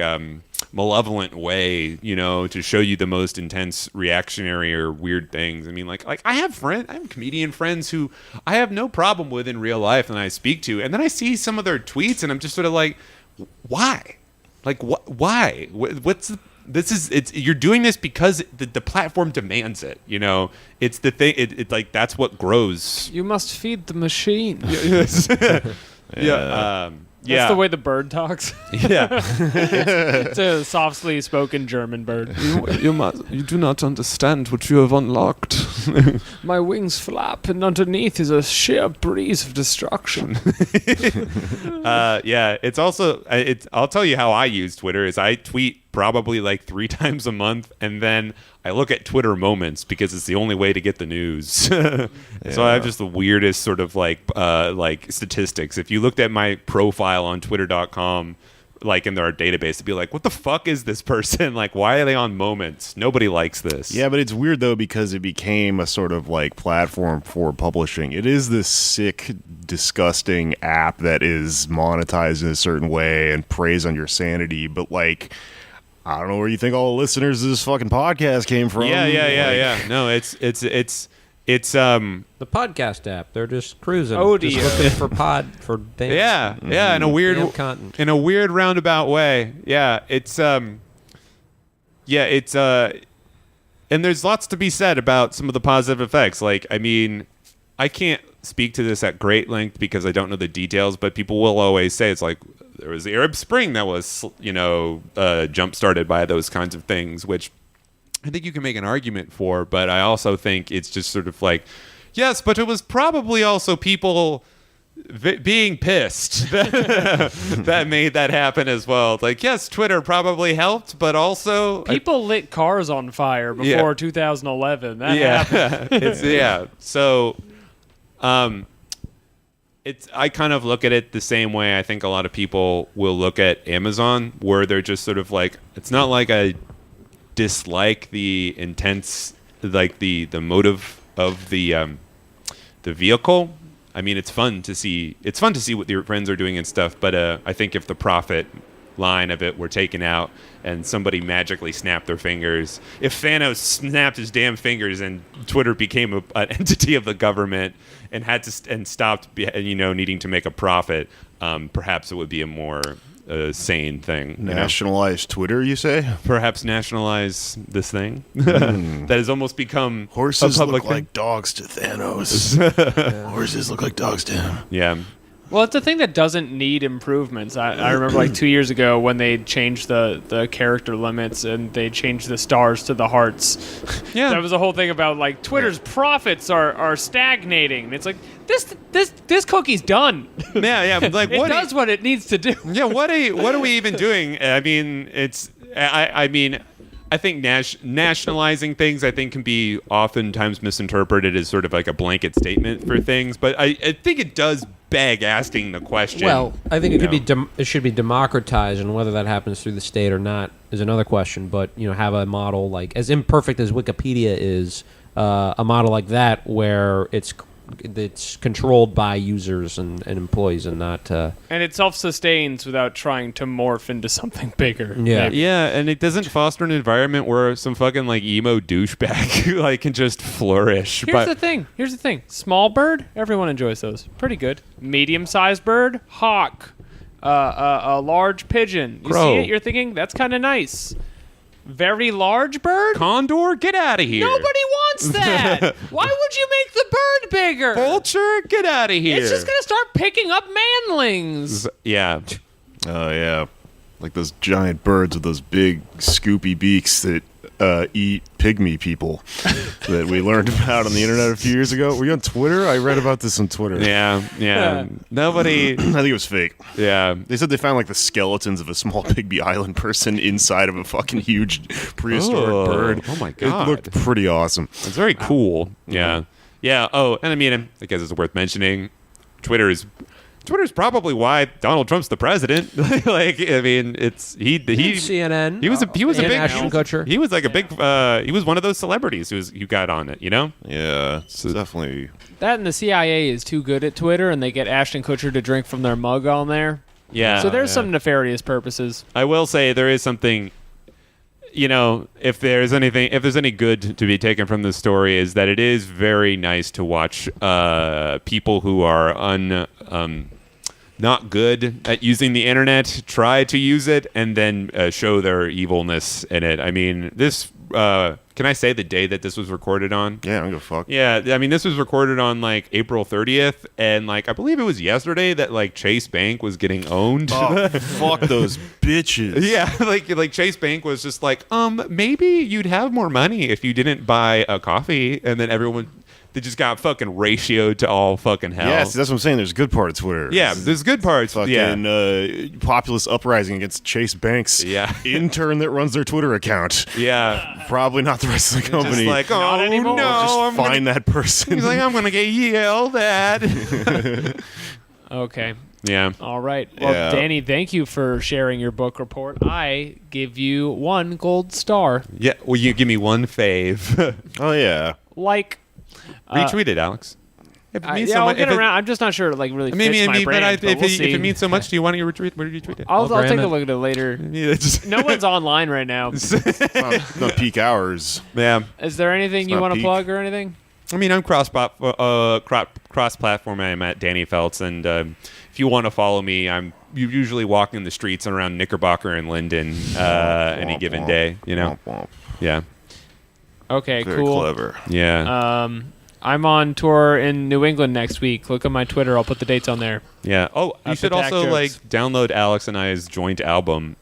malevolent way, you know, to show you the most intense reactionary or weird things. I mean, like I have comedian friends who I have no problem with in real life and I speak to, and then I see some of their tweets and I'm just sort of like, why? Like, why? What's the... you're doing this because the platform demands it, you know. It's the thing. It like that's what grows. You must feed the machine. That's the way the bird talks. Yeah. It's a softly spoken German bird. You do not understand what you have unlocked. My wings flap, and underneath is a sheer breeze of destruction. It's also I'll tell you how I use Twitter is I tweet probably like 3 times a month, and then I look at Twitter moments because it's the only way to get the news. So I have just the weirdest sort of like statistics. If you looked at my profile on twitter.com, like in their database, it'd be like, what the fuck is this person? Like, why are they on Moments? Nobody likes this. Yeah, but it's weird though because it became a sort of like platform for publishing. It is this sick, disgusting app that is monetized in a certain way and preys on your sanity, but like, I don't know where you think all the listeners of this fucking podcast came from. Yeah. No, it's The podcast app. They're just cruising. Audio. Just looking for things. Yeah, in a weird content. in a weird roundabout way. Yeah, it's and there's lots to be said about some of the positive effects. Like, I mean, I can't speak to this at great length because I don't know the details, but people will always say it's like there was the Arab Spring that was, you know, jump started by those kinds of things, which I think you can make an argument for, but I also think it's just sort of like, yes, but it was probably also people being pissed that made that happen as well. Like, yes, Twitter probably helped, but also People lit cars on fire before Yeah. 2011. That happened. So, I kind of look at it the same way I think a lot of people will look at Amazon, where they're just sort of like, it's not like I dislike the intense, like the motive of the vehicle. I mean, it's fun to see. It's fun to see what your friends are doing and stuff. But I think if the profit line of it were taken out and somebody magically snapped their fingers, if Thanos snapped his damn fingers and Twitter became an entity of the government and had to and stopped, needing to make a profit, perhaps it would be a more sane thing. Nationalize Twitter, you say? Perhaps nationalize this thing that has almost become Horses a public look like dogs to Thanos. Horses look like dogs to him. Yeah. Well, it's a thing that doesn't need improvements. I remember like 2 years ago when they changed the character limits and they changed the stars to the hearts. Yeah. That was a whole thing about like Twitter's profits are stagnating. And it's like this cookie's done. Yeah. Like, It what? does what it needs to do. Yeah. What are we even doing? I mean, I think nationalizing things, I think, can be oftentimes misinterpreted as sort of like a blanket statement for things. But I think it does beg asking the question. Well, I think it could you know. it should be democratized, and whether that happens through the state or not is another question. But have a model like, as imperfect as Wikipedia is, a model like that where it's controlled by users and employees and not. And it self-sustains without trying to morph into something bigger. Yeah. Maybe. Yeah, and it doesn't foster an environment where some fucking like emo douchebag like can just flourish. Here's the thing. Small bird, everyone enjoys those. Pretty good. Medium-sized bird, hawk. A large pigeon. You Crow. see it, you're thinking, that's kind of nice. Very large bird? Condor, get out of here. Nobody wants that. Why would you make the bird bigger? Vulture, get out of here. It's just going to start picking up manlings. Yeah. Oh, yeah. Like those giant birds with those big scoopy beaks that eat pygmy people that we learned about on the internet a few years ago. Were you on Twitter? I read about this on Twitter. Yeah. Nobody. I think it was fake. Yeah. They said they found like the skeletons of a small Pygmy Island person inside of a fucking huge prehistoric bird. Oh my God. It looked pretty awesome. It's very cool. Yeah. Yeah. Oh, and I mean, I guess it's worth mentioning. Twitter's probably why Donald Trump's the president. Like, I mean, he CNN. He was a and big Ashton Kutcher. He was like a big. He was one of those celebrities who got on it. You know. Yeah, it's definitely. That and the CIA is too good at Twitter, and they get Ashton Kutcher to drink from their mug on there. Yeah. So there's some nefarious purposes. I will say there is something. If there's any good to be taken from this story, is that it is very nice to watch people who are not good at using the internet try to use it and then show their evilness in it. I mean, this. Can I say the day that this was recorded on? Yeah, I don't give a fuck. Yeah, I mean, this was recorded on like April 30th, and like I believe it was yesterday that like Chase Bank was getting owned. Oh, fuck those bitches. Yeah, like Chase Bank was just like, maybe you'd have more money if you didn't buy a coffee, and then they just got fucking ratioed to all fucking hell. Yes, that's what I'm saying. There's a good part of Twitter. Yeah, there's good parts. Fucking populist uprising against Chase Bank's intern that runs their Twitter account. Yeah. Probably not the rest of the company. Just like, oh anymore. no, Just find that person. He's like, I'm gonna get yelled at. Okay. Yeah. All right. Well, Yeah. Danny, thank you for sharing your book report. I give you 1 gold star. Yeah. Will you give me one fave? Oh, yeah. Like, Retweet it, Alex. If it means so I'll much, get if it- around. I'm just not sure it like really Maybe, fits my brand, but if, we'll it, if see. it means so much, do you want to retweet it? I'll take brand a it. look at it later. Yeah, just- No one's online right now. Not peak hours. yeah. Is there anything you not want to peak. plug or anything? I mean, I'm cross-platform. I'm at Danny Feltz, and if you want to follow me, I'm usually walking the streets around Knickerbocker and Linden any given day. You know, Womp womp. yeah, Okay, Very cool. clever. yeah, I'm on tour in New England next week. Look at my Twitter. I'll put the dates on there. yeah. Oh, you Up should the tack also jokes. download Alex and I's joint album.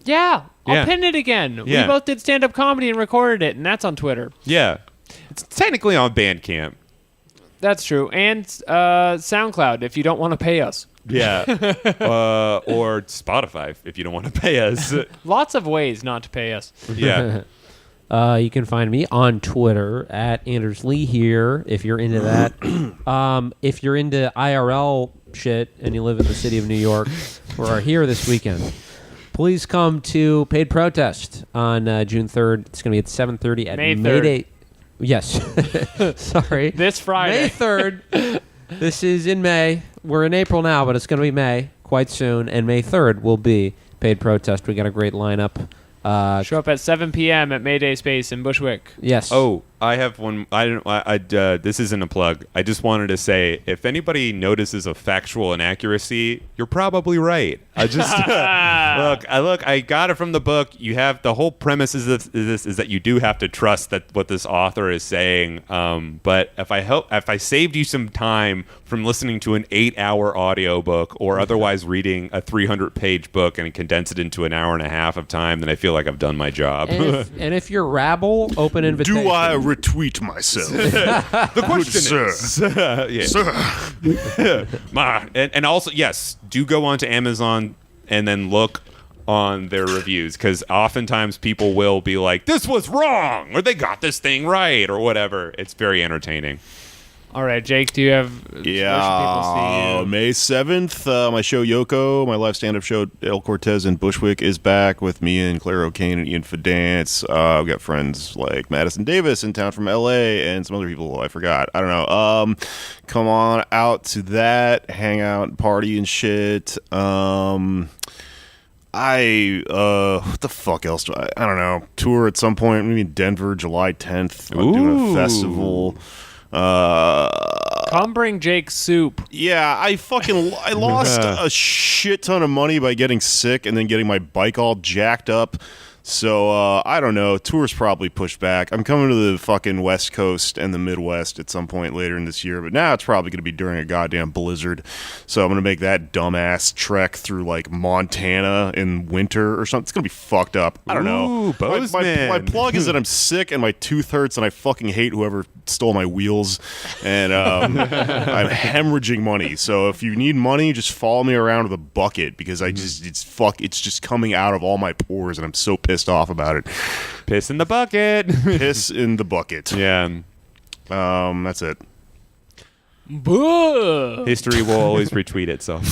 Yeah, I'll Yeah. pin it again. Yeah. We both did stand-up comedy and recorded it, and that's on Twitter. Yeah, it's technically on Bandcamp. That's true. And SoundCloud, if you don't want to pay us. Yeah. Or Spotify if you don't want to pay us. Lots of ways not to pay us. Yeah. You can find me on Twitter at Anders Lee here if you're into that. If you're into IRL shit and you live in the city of New York or are here this weekend, please come to Paid Protest on June 3rd. It's going to be at 7:30 at May 3rd. Mayday. Yes. Sorry. This Friday. May 3rd. This is in May. We're in April now, but it's going to be May quite soon. And May 3rd will be Paid Protest. We got a great lineup. Show up at 7 p.m. at Mayday Space in Bushwick. Yes. Oh, I have one. This isn't a plug. I just wanted to say, if anybody notices a factual inaccuracy, you're probably right. I just look. I got it from the book. You have the whole premise is that you do have to trust that what this author is saying. But if I saved you some time from listening to an 8-hour audiobook or otherwise reading a 300-page book and condense it into an hour and a half of time, then I feel like I've done my job. And if you're rabble, open invitation. Do I retweet myself? The question sir. is, yeah. Sir. And also, yes, do go onto Amazon and then look on their reviews, because oftentimes people will be like, this was wrong, or they got this thing right, or whatever. It's very entertaining. All right, Jake, do you have... where should people see you? May 7th, my show Yoko, my live stand-up show El Cortez in Bushwick is back with me and Claire O'Kane and Ian Fidance. I've got friends like Madison Davis in town from L.A. and some other people I forgot. I don't know. Come on out to that, hang out, party and shit. What the fuck else do I don't know. Tour at some point, maybe in Denver, July 10th. I'm doing a festival. Come bring Jake soup. Yeah, I lost a shit ton of money by getting sick and then getting my bike all jacked up. So, I don't know. Tour's probably pushed back. I'm coming to the fucking West Coast and the Midwest at some point later in this year, but now it's probably going to be during a goddamn blizzard. So I'm going to make that dumbass trek through, like, Montana in winter or something. It's going to be fucked up. I don't know. Ooh, Bozeman. My plug is that I'm sick and my tooth hurts and I fucking hate whoever stole my wheels. And I'm hemorrhaging money. So if you need money, just follow me around with a bucket because it's just coming out of all my pores and I'm so pissed off about it. Piss in the bucket. Piss in the bucket. Yeah. That's it. Boo! History will always retweet itself.